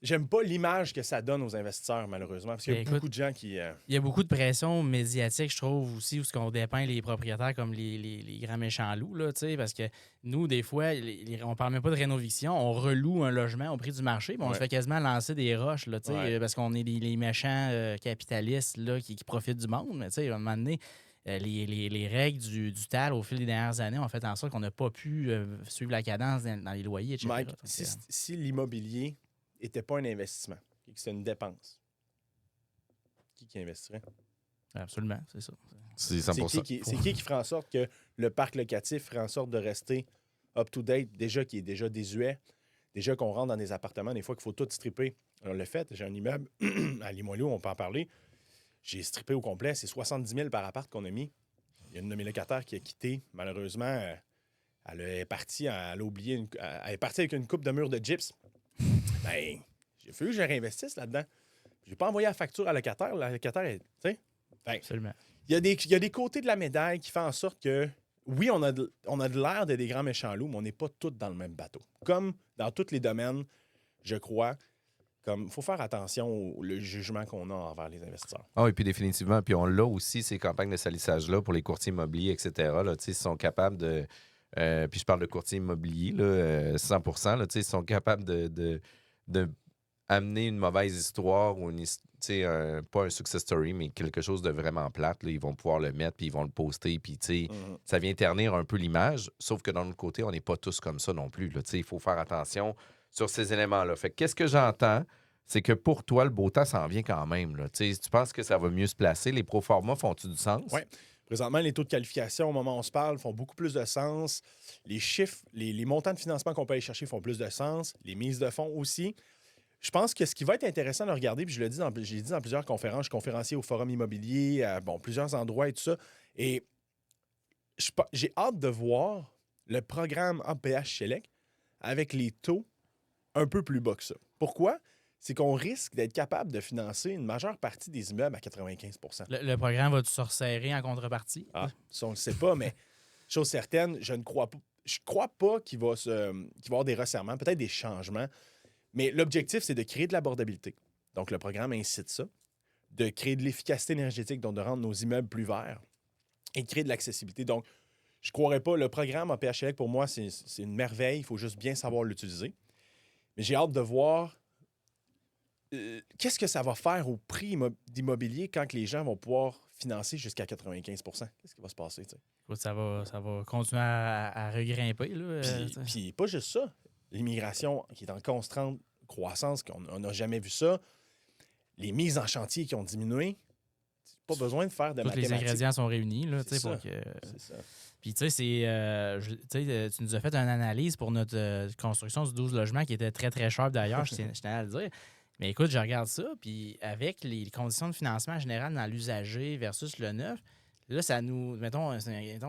J'aime pas l'image que ça donne aux investisseurs, malheureusement, parce qu'il y a beaucoup de gens qui... Il y a beaucoup de pression médiatique, je trouve, aussi, où on dépeint les propriétaires comme les grands méchants loups, là, parce que nous, des fois, on parle même pas de rénoviction, on reloue un logement au prix du marché, mais on se fait quasiment lancer des roches, là, parce qu'on est les méchants capitalistes là, qui profitent du monde. Mais à un moment donné, les règles du TAL au fil des dernières années ont fait en sorte qu'on n'a pas pu suivre la cadence dans les loyers, etc. Mike, si l'immobilier n'était pas un investissement, et que c'était une dépense, qui investirait? Absolument, c'est ça. C'est C'est 100%. qui ferait en sorte que le parc locatif ferait en sorte de rester up-to-date, déjà qui est déjà désuet, déjà qu'on rentre dans des appartements, des fois qu'il faut tout stripper. On l'a fait, j'ai un immeuble à Limoilou, on peut en parler. J'ai strippé au complet, c'est 70 000 par appart qu'on a mis. Il y a une de mes locataires qui a quitté. Malheureusement, elle est partie, elle a oublié, elle est partie avec une coupe de mur de gyps. Ben, j'ai fallu que je réinvestisse là-dedans. J'ai pas envoyé la facture à la locataire. La locataire, tu sais. Absolument. Il y a des côtés de la médaille qui font en sorte que, oui, on a de l'air de des grands méchants loups, mais on n'est pas tous dans le même bateau. Comme dans tous les domaines, je crois, il faut faire attention au le jugement qu'on a envers les investisseurs. Ah oui, puis définitivement. Puis on l'a aussi, ces campagnes de salissage-là, pour les courtiers immobiliers, etc. Là, ils sont capables de... puis je parle de courtiers immobiliers, là, 100%. Là, ils sont capables de amener une mauvaise histoire ou pas un success story, mais quelque chose de vraiment plate. Là, ils vont pouvoir le mettre, puis ils vont le poster, puis ça vient ternir un peu l'image. Sauf que d'un autre côté, on n'est pas tous comme ça non plus. Là, il faut faire attention sur ces éléments-là. Fait que qu'est-ce que j'entends? C'est que pour toi, le beau temps s'en vient quand même. Là. Tu penses que ça va mieux se placer? Les proformas font-tu du sens? Oui. Présentement, les taux de qualification, au moment où on se parle, font beaucoup plus de sens. Les chiffres, les montants de financement qu'on peut aller chercher font plus de sens. Les mises de fonds aussi. Je pense que ce qui va être intéressant de regarder, puis j'ai dit dans plusieurs conférences, je suis conférencier au Forum immobilier, à plusieurs endroits et tout ça, et j'ai hâte de voir le programme APH Select avec les taux un peu plus bas que ça. Pourquoi? C'est qu'on risque d'être capable de financer une majeure partie des immeubles à 95 %. Le programme va-tu se resserrer en contrepartie? Ah, ça, on ne le sait pas, mais chose certaine, je crois pas qu'il va y avoir des resserrements, peut-être des changements. Mais l'objectif, c'est de créer de l'abordabilité. Donc, le programme incite ça, de créer de l'efficacité énergétique, donc de rendre nos immeubles plus verts et de créer de l'accessibilité. Donc, je ne croirais pas, le programme APH, pour moi, c'est une merveille. Il faut juste bien savoir l'utiliser. Mais j'ai hâte de voir qu'est-ce que ça va faire au prix d'immobilier quand les gens vont pouvoir financer jusqu'à 95 %. Qu'est-ce qui va se passer? Écoute, ça va continuer à regrimper. Là, Puis pas juste ça. L'immigration qui est en constante croissance, qu'on n'a jamais vu ça. Les mises en chantier qui ont diminué. Pas besoin de faire de tous mathématiques. les ingrédients sont réunis. Là, C'est ça. pour que... C'est ça. Puis, tu sais, tu nous as fait une analyse pour notre construction du 12 logements qui était très, très sharp d'ailleurs, je tenais à le dire. Mais écoute, je regarde ça, puis avec les conditions de financement en général dans l'usager versus le neuf, là, ça nous, mettons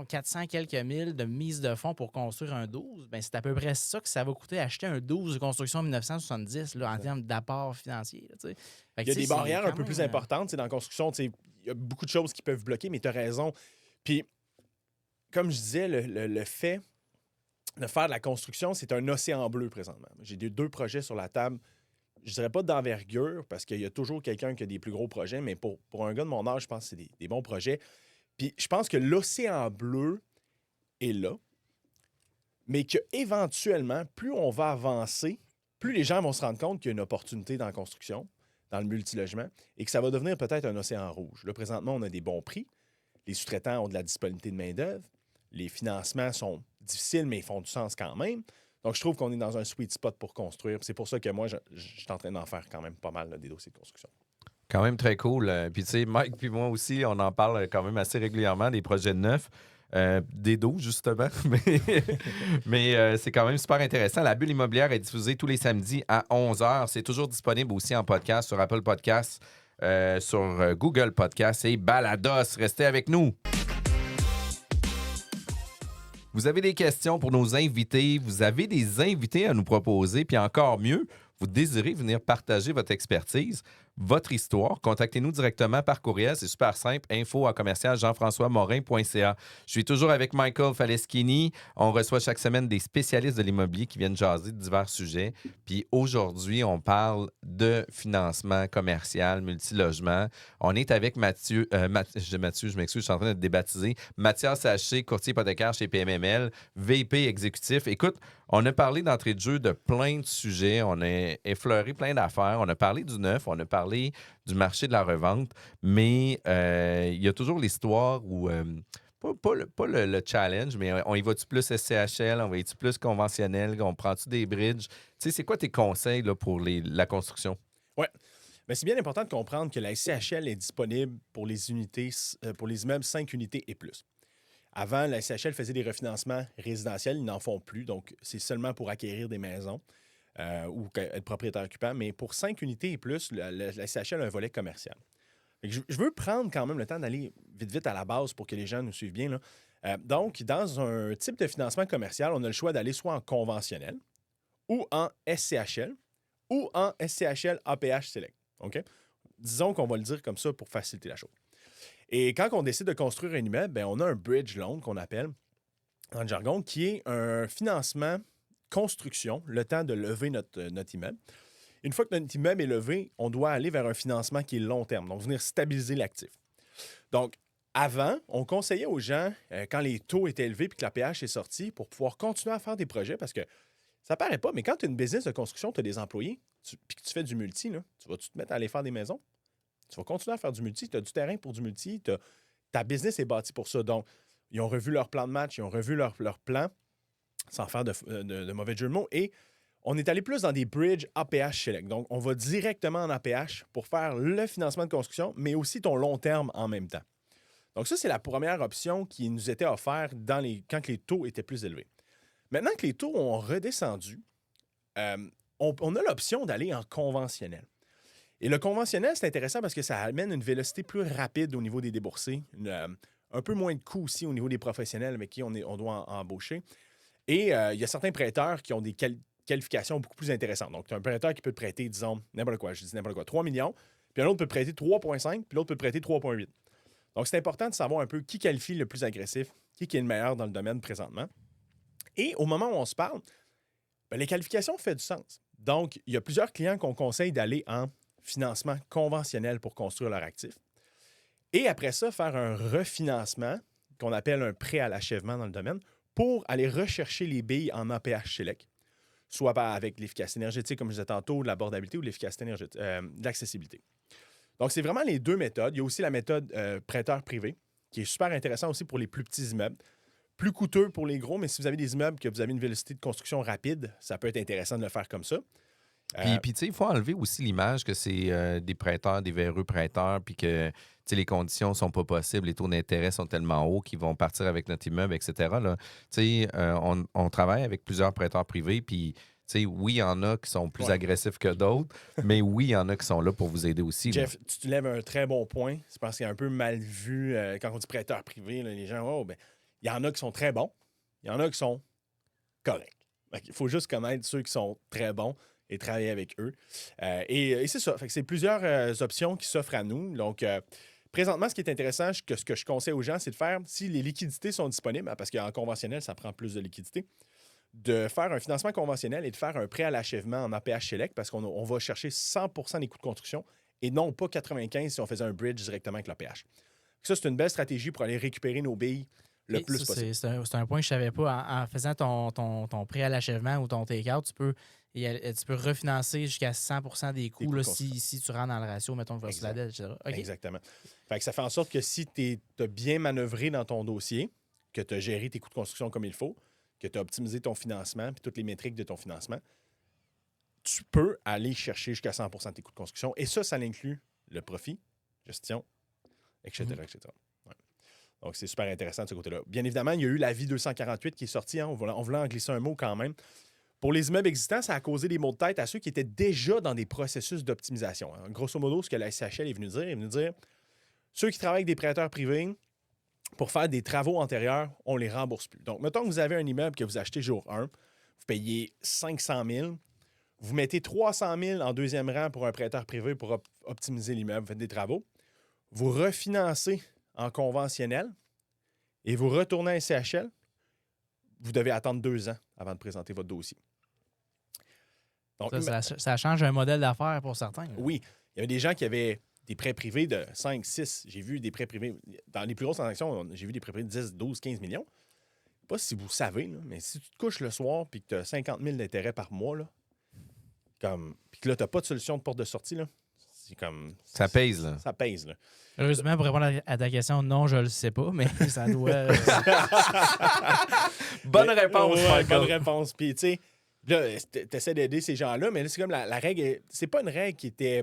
400 quelques mille de mise de fonds pour construire un 12. Bien, c'est à peu près ça que ça va coûter acheter un 12 de construction en 1970 là, en termes d'apport financier. Là, il y a des barrières un peu plus importantes. Dans la construction, il y a beaucoup de choses qui peuvent bloquer, mais tu as raison. Puis, comme je disais, le fait de faire de la construction, c'est un océan bleu présentement. J'ai deux projets sur la table. Je dirais pas d'envergure, parce qu'il y a toujours quelqu'un qui a des plus gros projets, mais pour un gars de mon âge, je pense que c'est des bons projets. Puis je pense que l'océan bleu est là, mais qu'éventuellement, plus on va avancer, plus les gens vont se rendre compte qu'il y a une opportunité dans la construction, dans le multilogement, et que ça va devenir peut-être un océan rouge. Là, présentement, on a des bons prix. Les sous-traitants ont de la disponibilité de main-d'œuvre. Les financements sont difficiles, mais ils font du sens quand même. Donc, je trouve qu'on est dans un sweet spot pour construire. C'est pour ça que moi, je suis en train d'en faire quand même pas mal là, des dossiers de construction. Quand même très cool. Puis, tu sais, Mike puis moi aussi, on en parle quand même assez régulièrement des projets de neuf. Des 12, justement. mais c'est quand même super intéressant. La Bulle immobilière est diffusée tous les samedis à 11h. C'est toujours disponible aussi en podcast sur Apple Podcasts, sur Google Podcasts et Balados. Restez avec nous. Vous avez des questions pour nos invités, vous avez des invités à nous proposer, puis encore mieux, vous désirez venir partager votre expertise, votre histoire, contactez-nous directement par courriel. C'est super simple, info@jean-françois-morin.ca. Je suis toujours avec Michael Faleschini. On reçoit chaque semaine des spécialistes de l'immobilier qui viennent jaser de divers sujets. Puis aujourd'hui, on parle de financement commercial, multilogement. On est avec Mathieu, je m'excuse, je suis en train de débaptiser. Mathias Haché, courtier hypothécaire chez PMML, VP exécutif. Écoute, on a parlé d'entrée de jeu de plein de sujets. On a effleuré plein d'affaires. On a parlé du neuf, on a parlé du marché de la revente, mais il y a toujours l'histoire où le challenge, mais on y va-tu plus SCHL, on va y-tu plus conventionnel, on prend-tu des bridges? Tu sais, c'est quoi tes conseils là, pour la construction? Oui. Mais c'est bien important de comprendre que la SCHL est disponible pour les unités, pour les immeubles 5 unités et plus. Avant, la SCHL faisait des refinancements résidentiels, ils n'en font plus, donc c'est seulement pour acquérir des maisons ou être propriétaire occupant. Mais pour 5 unités et plus, la SCHL a un volet commercial. Je veux prendre quand même le temps d'aller vite à la base pour que les gens nous suivent bien, là. Donc, dans un type de financement commercial, on a le choix d'aller soit en conventionnel ou en SCHL ou en SCHL APH Select. OK? Disons qu'on va le dire comme ça pour faciliter la chose. Et quand on décide de construire un immeuble, ben, on a un bridge loan qu'on appelle en jargon, qui est un financement construction, le temps de lever notre immeuble. Une fois que notre immeuble est levé, on doit aller vers un financement qui est long terme, donc venir stabiliser l'actif. Donc, avant, on conseillait aux gens, quand les taux étaient élevés puis que la PH est sortie, pour pouvoir continuer à faire des projets, parce que ça paraît pas, mais quand tu as une business de construction, tu as des employés, puis que tu fais du multi, là, tu vas-tu te mettre à aller faire des maisons? Tu vas continuer à faire du multi, tu as du terrain pour du multi, ta business est bâtie pour ça. Donc, ils ont revu leur plan de match, ils ont revu leur plan, sans faire de mauvais jeu de mots, et on est allé plus dans des bridges APH Select. Donc, on va directement en APH pour faire le financement de construction, mais aussi ton long terme en même temps. Donc, ça, c'est la première option qui nous était offerte quand les taux étaient plus élevés. Maintenant que les taux ont redescendu, on a l'option d'aller en conventionnel. Et le conventionnel, c'est intéressant parce que ça amène une vélocité plus rapide au niveau des déboursés, un peu moins de coûts aussi au niveau des professionnels avec qui on doit embaucher. Et il y a certains prêteurs qui ont des qualifications beaucoup plus intéressantes. Donc, tu as un prêteur qui peut te prêter, disons, n'importe quoi, 3 millions, puis un autre peut te prêter 3,5, puis l'autre peut te prêter 3,8. Donc, c'est important de savoir un peu qui qualifie le plus agressif, qui est le meilleur dans le domaine présentement. Et au moment où on se parle, ben, les qualifications font du sens. Donc, il y a plusieurs clients qu'on conseille d'aller en financement conventionnel pour construire leur actif. Et après ça, faire un refinancement, qu'on appelle un prêt à l'achèvement dans le domaine, pour aller rechercher les billes en APH Select, soit avec l'efficacité énergétique, comme je disais tantôt, de l'abordabilité ou de l'efficacité énergétique, de l'accessibilité. Donc, c'est vraiment les deux méthodes. Il y a aussi la méthode prêteur privé, qui est super intéressant aussi pour les plus petits immeubles. Plus coûteux pour les gros, mais si vous avez des immeubles que vous avez une vélocité de construction rapide, ça peut être intéressant de le faire comme ça. Puis tu sais, il faut enlever aussi l'image que c'est des prêteurs, des véreux prêteurs, puis que tu sais, les conditions ne sont pas possibles, les taux d'intérêt sont tellement hauts qu'ils vont partir avec notre immeuble, etc. Là. Tu sais, on travaille avec plusieurs prêteurs privés, puis tu sais, oui, il y en a qui sont plus agressifs que d'autres, mais oui, il y en a qui sont là pour vous aider aussi. Jeff, tu lèves un très bon point. C'est parce qu'il y a un peu mal vu quand on dit prêteur privé, là, les gens, oh, ben, il y en a qui sont très bons, il y en a qui sont corrects. Il faut juste connaître ceux qui sont très bons et travailler avec eux. Et c'est ça. Fait que c'est plusieurs options qui s'offrent à nous. Donc, présentement, ce qui est intéressant, ce que je conseille aux gens, c'est de faire, si les liquidités sont disponibles, parce qu'en conventionnel, ça prend plus de liquidités, de faire un financement conventionnel et de faire un prêt à l'achèvement en APH Select parce qu'on va chercher 100 des coûts de construction et non pas 95 si on faisait un bridge directement avec l'APH. Ça, c'est une belle stratégie pour aller récupérer nos billes le plus possible. C'est un point que je ne savais pas. En faisant ton prêt à l'achèvement ou ton take-out, tu peux refinancer jusqu'à 100 des coûts là, si tu rentres dans le ratio, mettons, versus la dette, etc. Okay. Exactement. Fait que ça fait en sorte que si tu as bien manœuvré dans ton dossier, que tu as géré tes coûts de construction comme il faut, que tu as optimisé ton financement puis toutes les métriques de ton financement, tu peux aller chercher jusqu'à 100 de tes coûts de construction. Et ça inclut le profit, gestion, etc. etc. Ouais. Donc, c'est super intéressant de ce côté-là. Bien évidemment, il y a eu l'avis 248 qui est sorti. Hein, on voulait en glisser un mot quand même. Pour les immeubles existants, ça a causé des maux de tête à ceux qui étaient déjà dans des processus d'optimisation. Hein. Grosso modo, ce que la SCHL est venue dire, ceux qui travaillent avec des prêteurs privés, pour faire des travaux antérieurs, on ne les rembourse plus. Donc, mettons que vous avez un immeuble que vous achetez jour 1, vous payez 500 000, vous mettez 300 000 en deuxième rang pour un prêteur privé pour optimiser l'immeuble, vous faites des travaux, vous refinancez en conventionnel et vous retournez à SCHL, vous devez attendre 2 ans avant de présenter votre dossier. Donc, ça change un modèle d'affaires pour certains. Là. Oui. Il y avait des gens qui avaient des prêts privés de 5, 6. J'ai vu des prêts privés. Dans les plus grosses transactions, j'ai vu des prêts privés de 10, 12, 15 millions. Je ne sais pas si vous savez, là, mais si tu te couches le soir et que tu as 50 000 d'intérêt par mois, puis que là, tu n'as pas de solution de porte de sortie, là, C'est comme... Ça pèse, là. Ça pèse, là. Heureusement, pour répondre à ta question, non, je le sais pas, mais ça doit... Bonne réponse, Ouais, Michael. bonne réponse. Puis, tu sais, là, t'essaies d'aider ces gens-là, mais là, c'est comme la règle... C'est pas une règle qui était...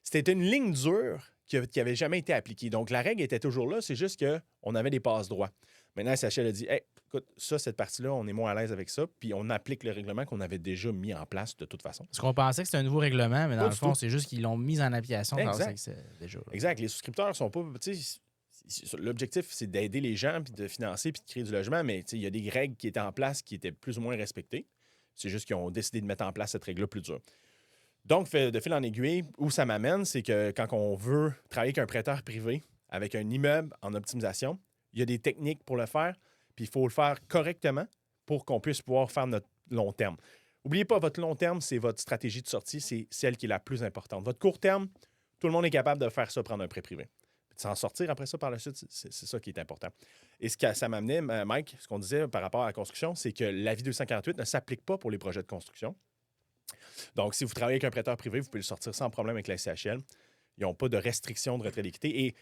C'était une ligne dure qui avait jamais été appliquée. Donc, la règle était toujours là, c'est juste qu'on avait des passe-droits. Maintenant, SHL a dit, hey, écoute, cette partie-là, on est moins à l'aise avec ça, puis on applique le règlement qu'on avait déjà mis en place de toute façon. Parce qu'on pensait que c'était un nouveau règlement, mais dans Pas le du fond, tout. c'est juste qu'ils l'ont mis en application. Exact. Déjà. Exact. Les souscripteurs sont pas. L'objectif, c'est d'aider les gens, puis de financer, puis de créer du logement, mais il y a des règles qui étaient en place qui étaient plus ou moins respectées. C'est juste qu'ils ont décidé de mettre en place cette règle-là plus dure. Donc, de fil en aiguille, où ça m'amène, c'est que quand on veut travailler avec un prêteur privé, avec un immeuble en optimisation, il y a des techniques pour le faire, puis il faut le faire correctement pour qu'on puisse pouvoir faire notre long terme. N'oubliez pas, votre long terme, c'est votre stratégie de sortie, c'est celle qui est la plus importante. Votre court terme, tout le monde est capable de faire ça, prendre un prêt privé. De s'en sortir après ça par la suite, c'est ça qui est important. Et ce que ça m'amenait, Mike, ce qu'on disait par rapport à la construction, c'est que l'avis 248 ne s'applique pas pour les projets de construction. Donc, si vous travaillez avec un prêteur privé, vous pouvez le sortir sans problème avec la SCHL. Ils n'ont pas de restriction de retrait d'équité.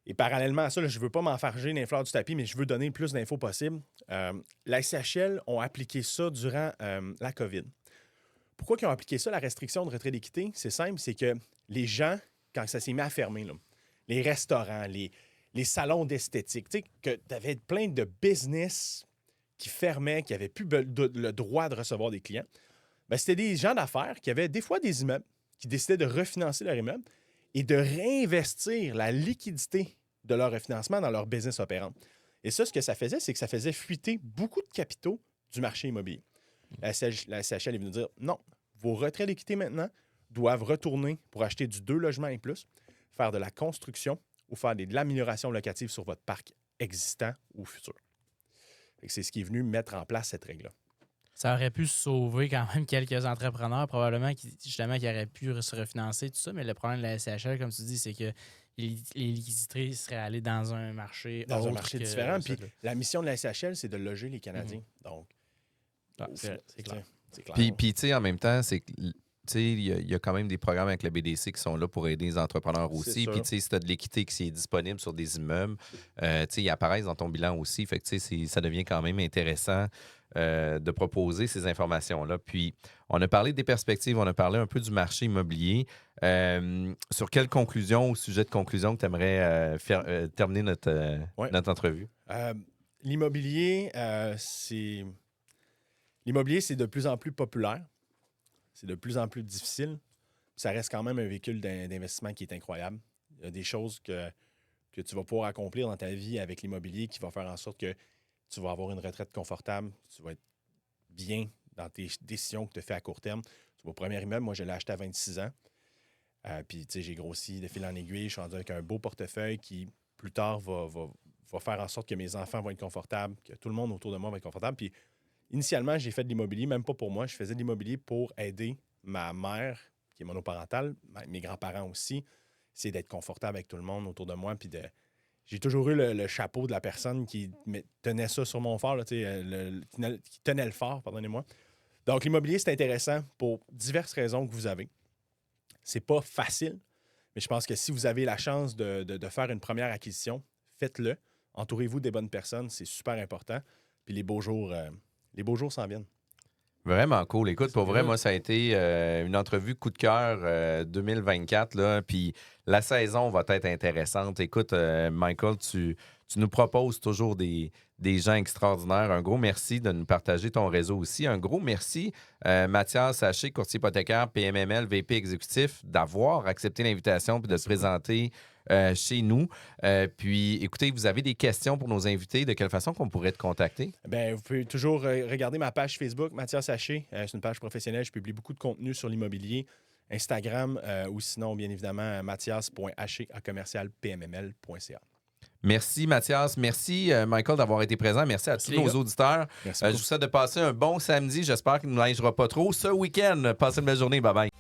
Et parallèlement à ça, là, je ne veux pas m'enfarger les fleurs du tapis, mais je veux donner le plus d'infos possible. La SCHL ont appliqué ça durant la COVID. Pourquoi ils ont appliqué ça, la restriction de retrait d'équité? C'est simple, c'est que les gens, quand ça s'est mis à fermer, là, les restaurants, les salons d'esthétique, tu sais, que tu avais plein de business qui fermaient, qui n'avaient plus le droit de recevoir des clients, bien, c'était des gens d'affaires qui avaient des fois des immeubles, qui décidaient de refinancer leur immeuble et de réinvestir la liquidité de leur refinancement dans leur business opérant. Et ça, ce que ça faisait, c'est que ça faisait fuiter beaucoup de capitaux du marché immobilier. La SCHL est venue dire non, vos retraits d'équité maintenant doivent retourner pour acheter du 2 logements et plus, faire de la construction ou faire de l'amélioration locative sur votre parc existant ou futur. C'est ce qui est venu mettre en place cette règle-là. Ça aurait pu sauver quand même quelques entrepreneurs, probablement, qui auraient pu se refinancer, tout ça. Mais le problème de la SCHL, comme tu dis, c'est que les liquidités seraient allées dans un marché Dans autre un marché que différent. ça, Puis là. la mission de la SCHL, c'est de loger les Canadiens. Donc, C'est clair. C'est clair. Puis tu sais, en même temps, c'est que il y a quand même des programmes avec la BDC qui sont là pour aider les entrepreneurs aussi. sûr. Puis, tu sais, si tu as de l'équité qui est disponible sur des immeubles, tu sais, ils apparaissent dans ton bilan aussi. Fait que, tu sais, ça devient quand même intéressant de proposer ces informations-là. Puis, on a parlé des perspectives, on a parlé un peu du marché immobilier. Sur quelle conclusion ou sujet de conclusion que tu aimerais terminer notre entrevue? L'immobilier, L'immobilier, c'est de plus en plus populaire. C'est de plus en plus difficile. Ça reste quand même un véhicule d'investissement qui est incroyable. Il y a des choses que tu vas pouvoir accomplir dans ta vie avec l'immobilier qui va faire en sorte que tu vas avoir une retraite confortable, tu vas être bien dans tes décisions que tu fais à court terme. Tu vas au premier immeuble, moi je l'ai acheté à 26 ans. Puis tu sais, j'ai grossi de fil en aiguille, je suis rendu avec un beau portefeuille qui plus tard va faire en sorte que mes enfants vont être confortables, que tout le monde autour de moi va être confortable. Puis initialement, j'ai fait de l'immobilier, même pas pour moi, je faisais de l'immobilier pour aider ma mère, qui est monoparentale, mes grands-parents aussi, c'est d'être confortable avec tout le monde autour de moi. Puis j'ai toujours eu le chapeau de la personne qui tenait ça sur mon phare, là, qui tenait le phare, pardonnez-moi. Donc, l'immobilier, c'est intéressant pour diverses raisons que vous avez. C'est pas facile, mais je pense que si vous avez la chance de faire une première acquisition, faites-le. Entourez-vous des bonnes personnes, c'est super important. Puis les beaux jours s'en viennent. Vraiment cool. Écoute, pour vrai, moi, ça a été une entrevue coup de cœur 2024. Là, puis la saison va être intéressante. Écoute, Michael, tu nous proposes toujours des gens extraordinaires. Un gros merci de nous partager ton réseau aussi. Un gros merci, Mathias Haché, courtier hypothécaire, PMML, VP exécutif, d'avoir accepté l'invitation et de se présenter chez nous. Puis, écoutez, vous avez des questions pour nos invités. De quelle façon qu'on pourrait te contacter? Bien, vous pouvez toujours regarder ma page Facebook, Mathias Haché. C'est une page professionnelle. Je publie beaucoup de contenu sur l'immobilier. Instagram ou sinon, bien évidemment, mathias.haché@pmml.ca. Merci, Mathias. Merci, Michael, d'avoir été présent. Merci à tous nos auditeurs. Merci Je vous beaucoup. souhaite de passer un bon samedi. J'espère qu'il ne neigera pas trop ce week-end. Passez une belle journée. Bye-bye.